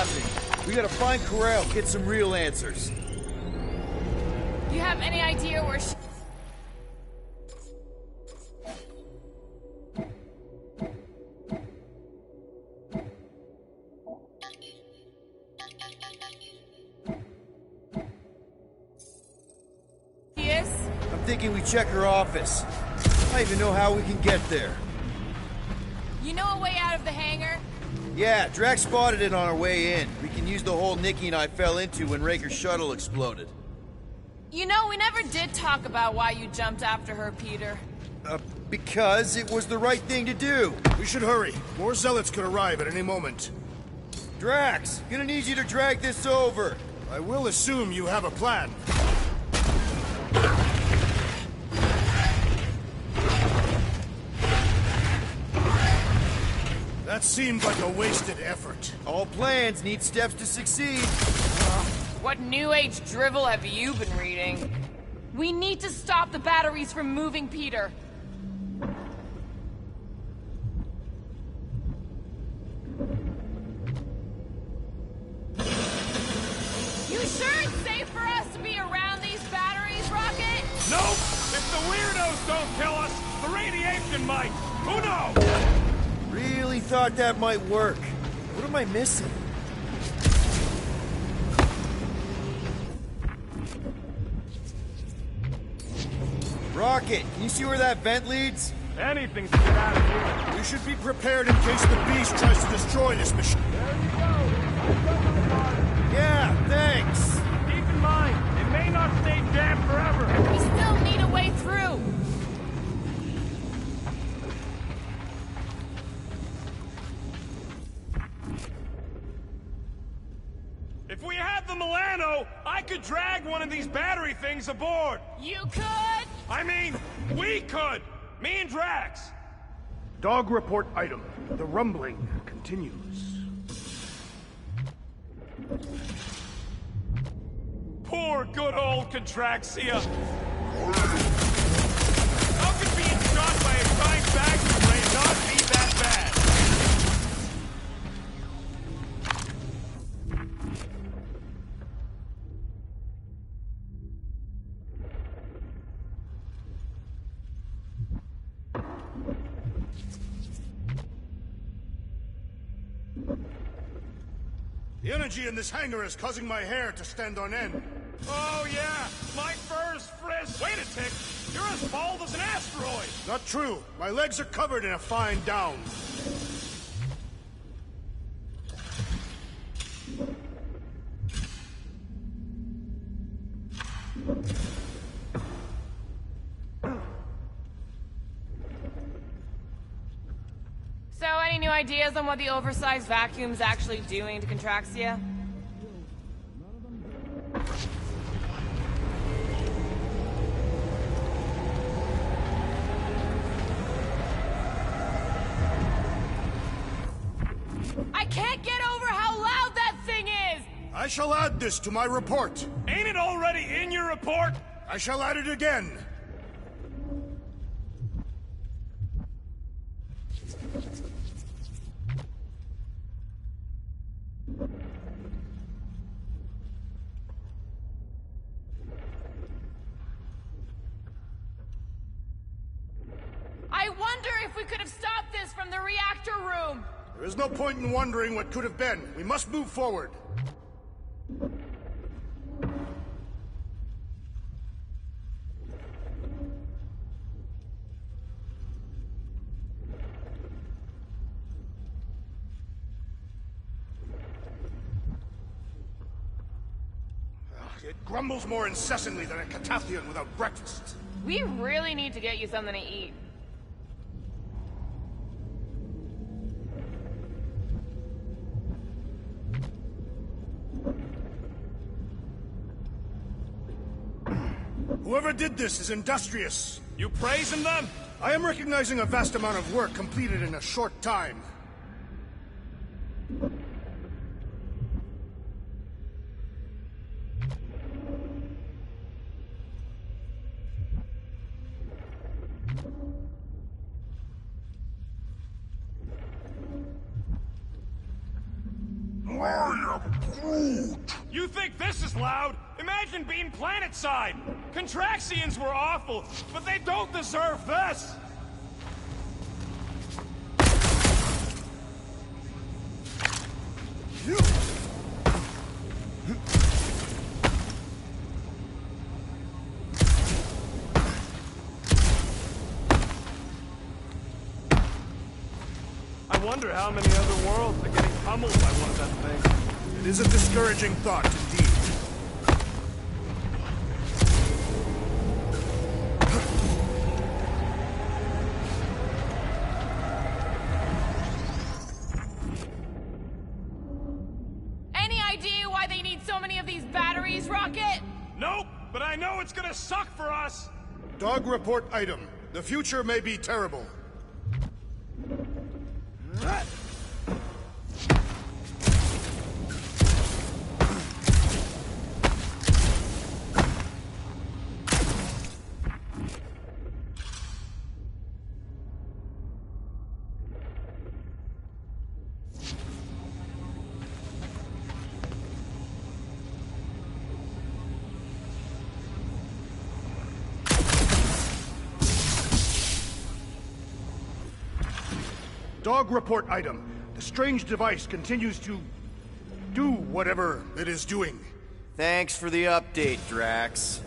happening. We gotta find Corral, get some real answers. You have any idea where she... is? I'm thinking we check her office. I don't even know how we can get there. You know a way out of the hangar? Yeah, Drax spotted it on our way in. We can use the hole Nikki and I fell into when Raker's shuttle exploded. You know, we never did talk about why you jumped after her, Peter. Because it was the right thing to do. We should hurry. More zealots could arrive at any moment. Drax, gonna need you to drag this over. I will assume you have a plan. That seemed like a wasted effort. All plans need steps to succeed. What new age drivel have you been reading? We need to stop the batteries from moving, Peter. You sure it's safe for us to be around these batteries, Rocket? Nope! If the weirdos don't kill us, the radiation might! Who knows? Really thought that might work. What am I missing? Rocket, can you see where that vent leads? Anything to get out of here. We should be prepared in case the beast tries to destroy this machine. Yeah, thanks. Keep in mind, it may not stay jammed forever. We still need a way through. If we had the Milano, I could drag one of these battery things aboard. You could? I mean, we could. Me and Drax. Dog report item. The rumbling continues. Poor good old Contraxia. How could being shot by a giant vacuum ray not be that bad? The energy in this hangar is causing my hair to stand on end. Oh yeah, my fur's frizzed. Wait a tick, you're as bald as an asteroid. Not true. My legs are covered in a fine down. So, any new ideas on what the oversized vacuum's actually doing to Contraxia? I can't get over how loud that thing is! I shall add this to my report. Ain't it already in your report? I shall add it again. I wonder if we could have stopped this from the reactor room! There is no point in wondering what could have been. We must move forward. It grumbles more incessantly than a Catathian without breakfast. We really need to get you something to eat. Whoever did this is industrious. You praising them? I am recognizing a vast amount of work completed in a short time. I You think this is loud? Imagine being planet-side! Contraxians were awful, but they don't deserve this! I wonder how many other worlds are getting pummeled by one of them things. It is a discouraging thought, indeed. Any idea why they need so many of these batteries, Rocket? Nope, but I know it's gonna suck for us! Dog report item. The future may be terrible. Dog report item. The strange device continues to do whatever it is doing. Thanks for the update, Drax.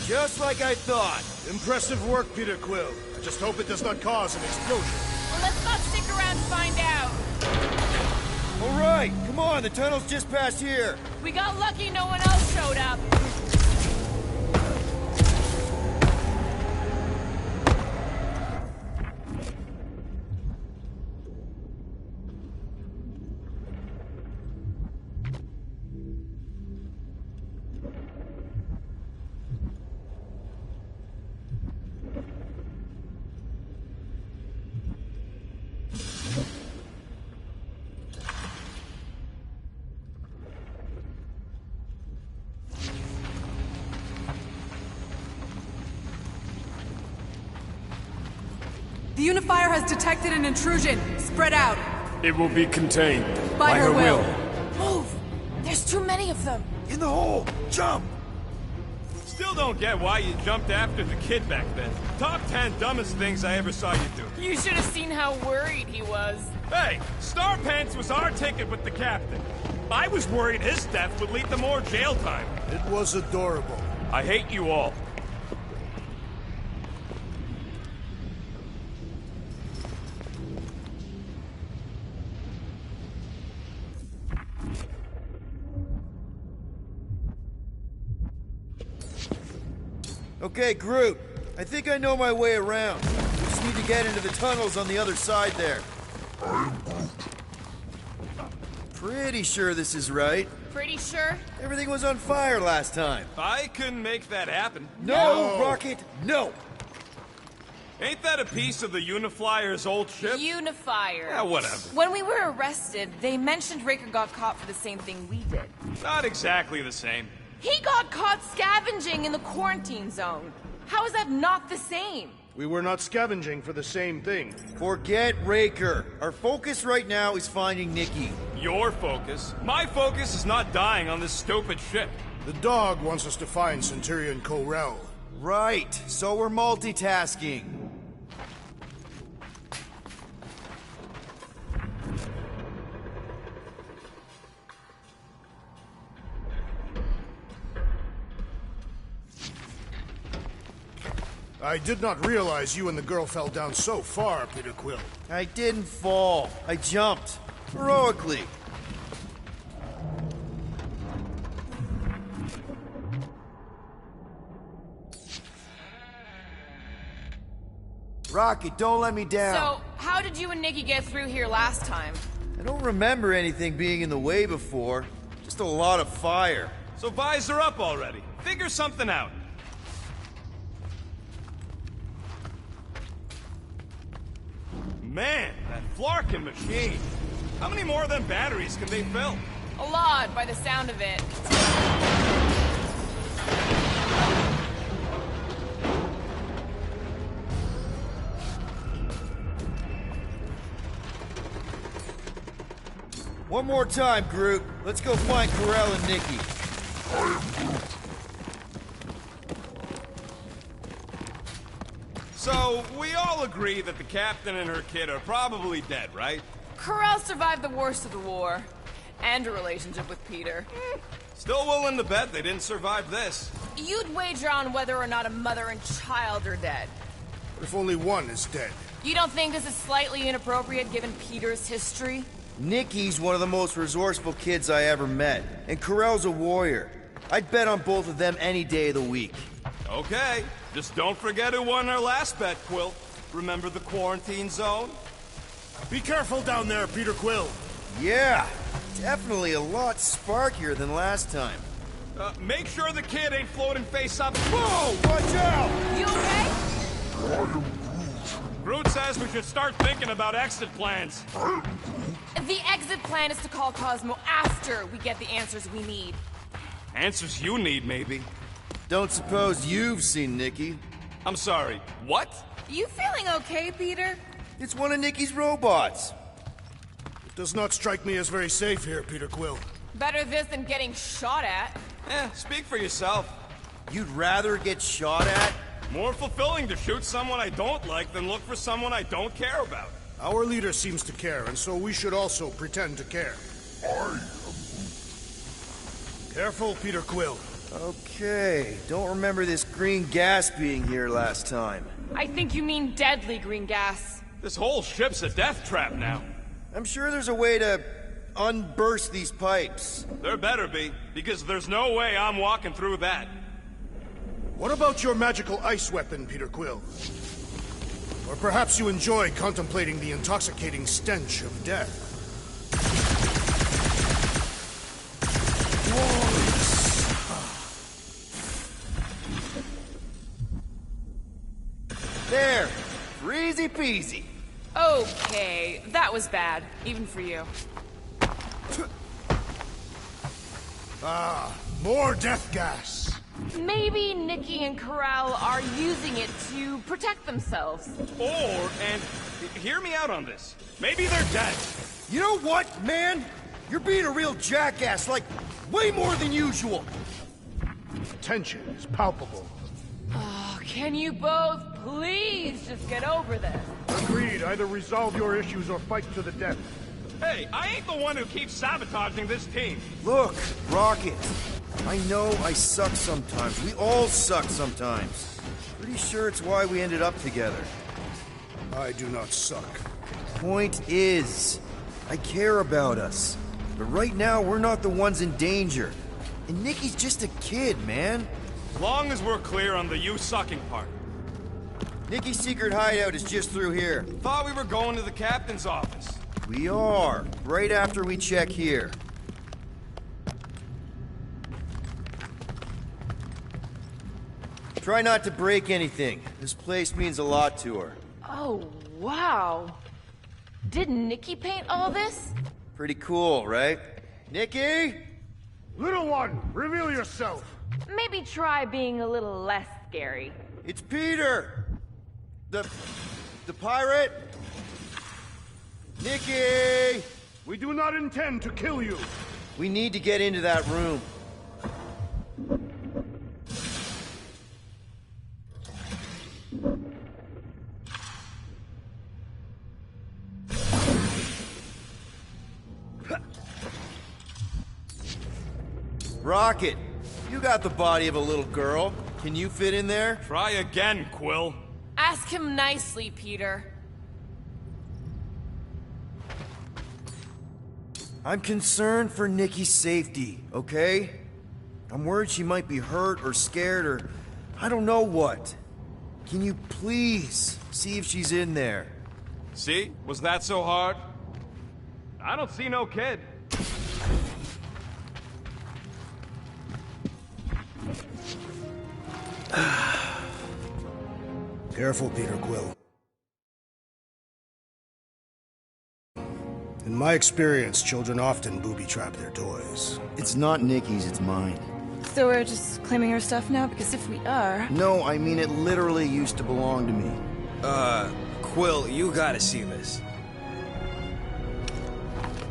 Just like I thought. Impressive work, Peter Quill. I just hope it does not cause an explosion. Well, let's not stick around to find out. All right, come on, the tunnel's just past here. We got lucky no one else showed up. The Unifier has detected an intrusion. Spread out. It will be contained. By her will. Move! There's too many of them. In the hole! Jump! Still don't get why you jumped after the kid back then. Top 10 dumbest things I ever saw you do. You should have seen how worried he was. Hey, Star Pants was our ticket with the captain. I was worried his death would lead to more jail time. It was adorable. I hate you all. Okay, Groot. I think I know my way around. We just need to get into the tunnels on the other side there. Pretty sure this is right. Pretty sure? Everything was on fire last time. I couldn't make that happen. No, Rocket, no! Ain't that a piece of the Uniflyer's old ship? Unifier. Yeah, whatever. When we were arrested, they mentioned Raker got caught for the same thing we did. Not exactly the same. He got caught scavenging in the quarantine zone. How is that not the same? We were not scavenging for the same thing. Forget Raker. Our focus right now is finding Nikki. Your focus. My focus is not dying on this stupid ship. The dog wants us to find Centurion Ko-Rel. Right, so we're multitasking. I did not realize you and the girl fell down so far, Peter Quill. I didn't fall. I jumped. Heroically. Rocket, don't let me down. So, how did you and Nikki get through here last time? I don't remember anything being in the way before. Just a lot of fire. So visor up already. Figure something out. Man, that Flarkin machine. How many more of them batteries can they fill? A lot, by the sound of it. One more time, Groot. Let's go find Corell and Nikki. So, we all agree that the captain and her kid are probably dead, right? Corell survived the worst of the war. And a relationship with Peter. Still willing to bet they didn't survive this. You'd wager on whether or not a mother and child are dead. What if only one is dead? You don't think this is slightly inappropriate given Peter's history? Nikki's one of the most resourceful kids I ever met, and Corell's a warrior. I'd bet on both of them any day of the week. Okay, just don't forget who won our last bet, Quill. Remember the quarantine zone? Be careful down there, Peter Quill. Yeah, definitely a lot sparkier than last time. Make sure the kid ain't floating face up. Whoa! Watch out! You okay? Groot says we should start thinking about exit plans. The exit plan is to call Cosmo after we get the answers we need. Answers you need, maybe. Don't suppose you've seen Nikki? I'm sorry, what? You feeling okay, Peter? It's one of Nikki's robots. It does not strike me as very safe here, Peter Quill. Better this than getting shot at. Speak for yourself. You'd rather get shot at? More fulfilling to shoot someone I don't like than look for someone I don't care about. Our leader seems to care, and so we should also pretend to care. Careful, Peter Quill. Okay, don't remember this green gas being here last time. I think you mean deadly green gas. This whole ship's a death trap now. I'm sure there's a way to unburst these pipes. There better be, because there's no way I'm walking through that. What about your magical ice weapon, Peter Quill? Or perhaps you enjoy contemplating the intoxicating stench of death. There! Easy peasy. Okay, that was bad, even for you. More death gas. Maybe Nikki and Corral are using it to protect themselves. And hear me out on this. Maybe they're dead. You know what, man? You're being a real jackass, like, way more than usual. Tension is palpable. Oh, can you both please just get over this? Agreed. Either resolve your issues or fight to the death. Hey, I ain't the one who keeps sabotaging this team. Look, Rocket. I know I suck sometimes. We all suck sometimes. Pretty sure it's why we ended up together. I do not suck. Point is, I care about us. But right now, we're not the ones in danger. And Nikki's just a kid, man. As long as we're clear on the you sucking part. Nikki's secret hideout is just through here. Thought we were going to the captain's office. We are, right after we check here. Try not to break anything. This place means a lot to her. Oh, wow. Did Nikki paint all this? Pretty cool, right? Nikki? Little one, reveal yourself. Maybe try being a little less scary. It's Peter! The pirate? Nikki! We do not intend to kill you. We need to get into that room. Rocket, you got the body of a little girl. Can you fit in there? Try again, Quill. Ask him nicely, Peter. I'm concerned for Nikki's safety, okay? I'm worried she might be hurt or scared or I don't know what. Can you please see if she's in there? See? Was that so hard? I don't see no kid. Careful, Peter Quill. In my experience, children often booby-trap their toys. It's not Nikki's, it's mine. So we're just claiming her stuff now? Because if we are... No, I mean it literally used to belong to me. Quill, you gotta see this.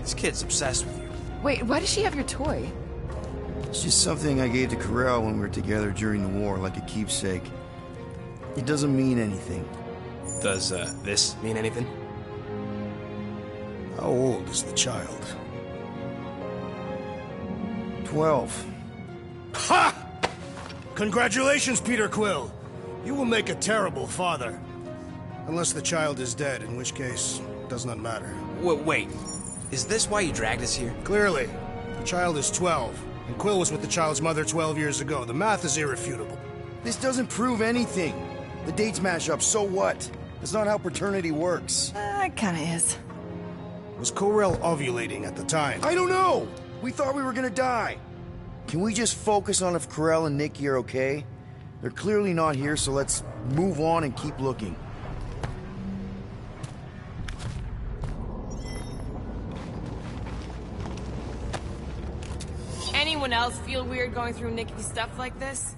This kid's obsessed with you. Wait, why does she have your toy? It's just something I gave to Corel when we were together during the war, like a keepsake. It doesn't mean anything. Does, this mean anything? How old is the child? 12. Ha! Congratulations, Peter Quill. You will make a terrible father. Unless the child is dead, in which case, it does not matter. Wait. Is this why you dragged us here? Clearly, the child is 12, and Quill was with the child's mother 12 years ago. The math is irrefutable. This doesn't prove anything. The dates match up, so what? That's not how paternity works. It kinda is. Was Corel ovulating at the time? I don't know! We thought we were gonna die. Can we just focus on if Corel and Nikki are okay? They're clearly not here, so let's move on and keep looking. Anyone else feel weird going through Nikki's stuff like this?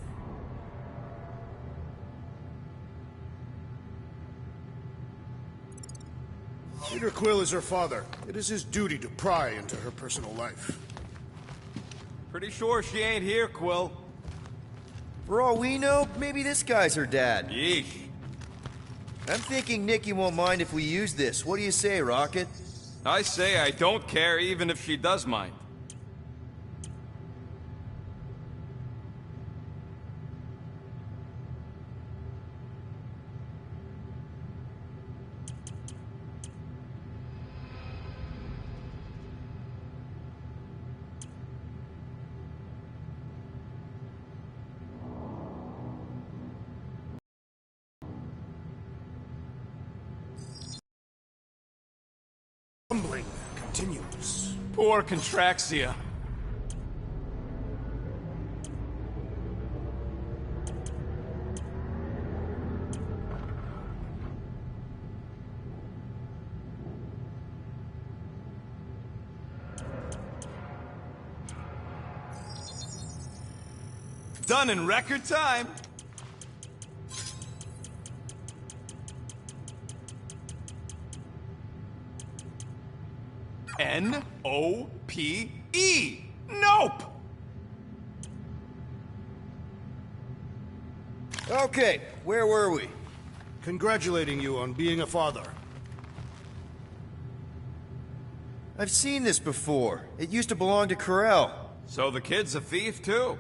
Peter Quill is her father. It is his duty to pry into her personal life. Pretty sure she ain't here, Quill. For all we know, maybe this guy's her dad. Yeesh. I'm thinking Nikki won't mind if we use this. What do you say, Rocket? I say I don't care even if she does mind. Tumbling continues. Poor Contraxia. Done in record time. N-O-P-E. Nope! Okay, where were we? Congratulating you on being a father. I've seen this before. It used to belong to Corel. So the kid's a thief, too?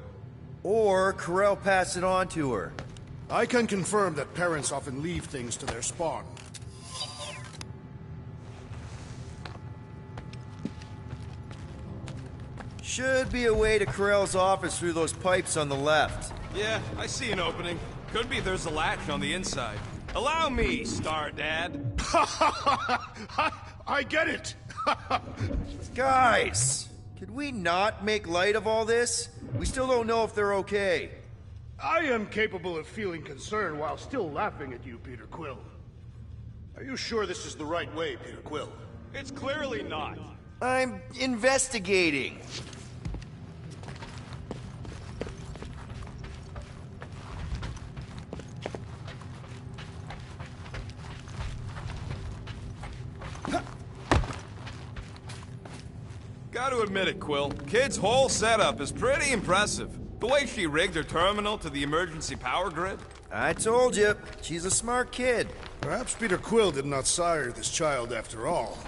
Or Corel passed it on to her. I can confirm that parents often leave things to their spawn. Should be a way to Corel's office through those pipes on the left. Yeah, I see an opening. Could be there's a latch on the inside. Allow me, Star Dad. I get it! Guys, could we not make light of all this? We still don't know if they're okay. I am capable of feeling concern while still laughing at you, Peter Quill. Are you sure this is the right way, Peter Quill? It's clearly not. I'm investigating. Gotta admit it, Quill. Kid's whole setup is pretty impressive. The way she rigged her terminal to the emergency power grid. I told you, she's a smart kid. Perhaps Peter Quill did not sire this child after all.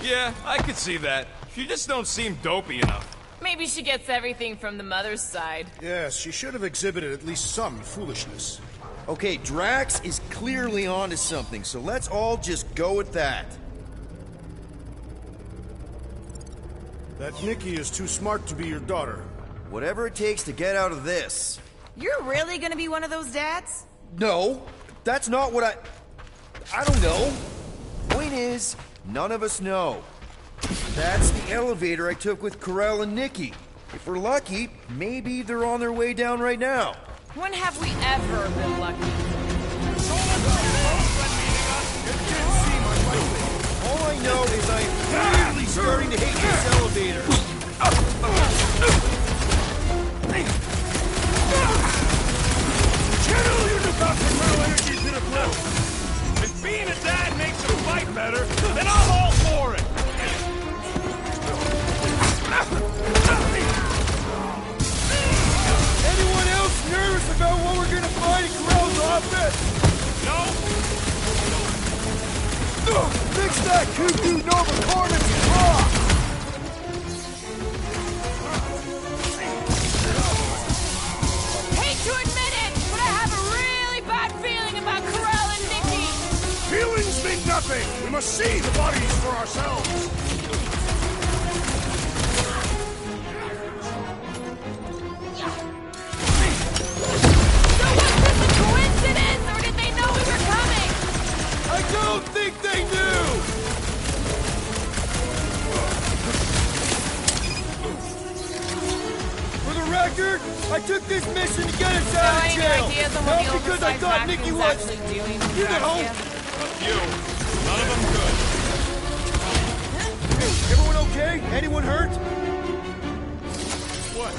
Yeah, I could see that. She just don't seem dopey enough. Maybe she gets everything from the mother's side. Yes, she should have exhibited at least some foolishness. Okay, Drax is clearly onto something, so let's all just go with that. That Nikki is too smart to be your daughter. Whatever it takes to get out of this. You're really gonna be one of those dads? No, that's not what I don't know. Point is, none of us know. That's the elevator I took with Corell and Nikki. If we're lucky, maybe they're on their way down right now. When have we ever been lucky? All I know is I'm really starting to hate this elevator. Channel your developmental energy to the blue. If being a dad makes him fight better, then I'm all for it. Anyone else nervous about what we're gonna find in Corell's office? Fix that cuckoo Nova Cornix rock! Hate to admit it, but I have a really bad feeling about Corell and Nikki. Feelings mean nothing. We must see the bodies for ourselves. Coincidence, or did they know we were coming? I don't think they knew! For the record, I took this mission to get us out of Any jail! ideas on what Not the because I oversized thought Nikki vacuum's was... actually doing? You know! A few. None of them good. Everyone okay? Anyone hurt? What?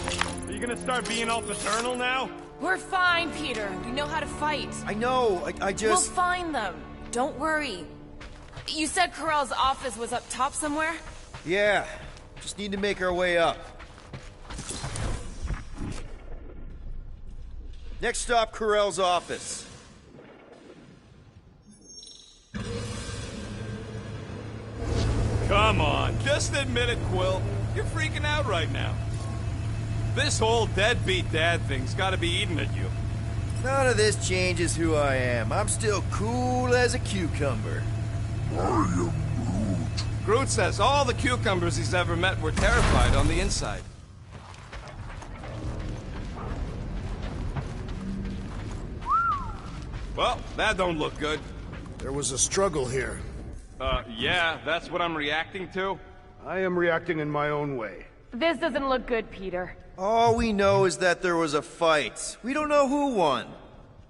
Are you gonna start being all paternal now? We're fine, Peter. We know how to fight. I know, I We'll just... find them. Don't worry. You said Corell's office was up top somewhere? Yeah, just need to make our way up. Next stop, Corell's office. Come on, just admit it, Quill. You're freaking out right now. This whole deadbeat dad thing's gotta be eating at you. None of this changes who I am. I'm still cool as a cucumber. Groot says all the cucumbers he's ever met were terrified on the inside. Well, that don't look good. There was a struggle here. Yeah, that's what I'm reacting to. I am reacting in my own way. This doesn't look good, Peter. All we know is that there was a fight. We don't know who won.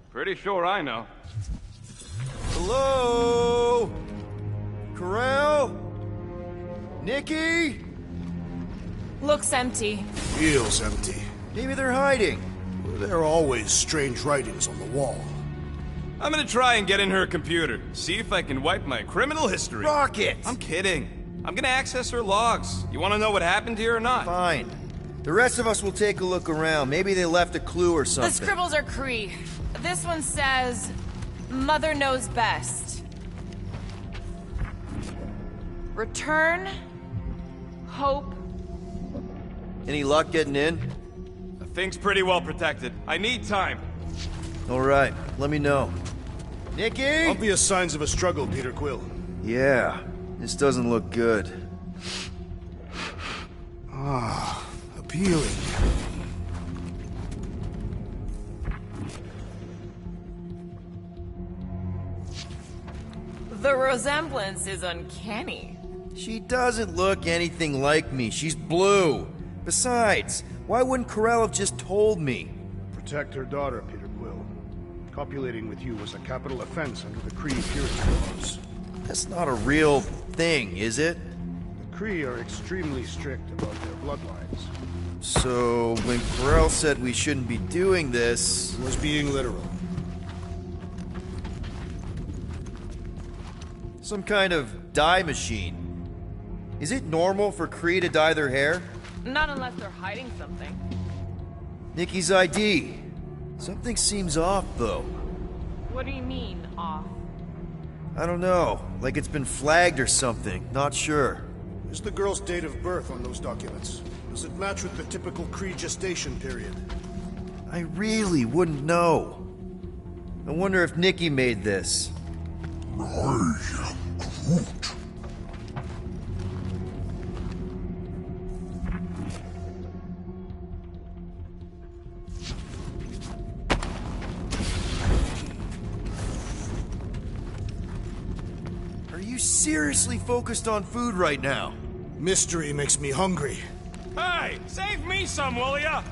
Pretty sure I know. Hello? Corell? Nikki? Looks empty. Feels empty. Maybe they're hiding. There are always strange writings on the wall. I'm gonna try and get in her computer, see if I can wipe my criminal history. Rocket! I'm kidding. I'm gonna access her logs. You wanna know what happened here or not? Fine. The rest of us will take a look around. Maybe they left a clue or something. The scribbles are Cree. This one says, Mother knows best. Return, hope. Any luck getting in? The thing's pretty well protected. I need time. All right, let me know. Nikki? Obvious signs of a struggle, Peter Quill. Yeah, this doesn't look good. Appealing. The resemblance is uncanny. She doesn't look anything like me. She's blue. Besides, why wouldn't Corell have just told me? Protect her daughter, Peter Quill. Copulating with you was a capital offense under the Kree purity laws. That's not a real thing, is it? The Kree are extremely strict about their bloodlines. So, when Corell said we shouldn't be doing this... He was being literal. Some kind of dye machine. Is it normal for Kree to dye their hair? Not unless they're hiding something. Nikki's ID. Something seems off, though. What do you mean, off? I don't know. Like it's been flagged or something. Not sure. Is the girl's date of birth on those documents? Does it match with the typical Kree gestation period? I really wouldn't know. I wonder if Nikki made this. you seriously focused on food right now? Mystery makes me hungry. Hey, save me some, will ya?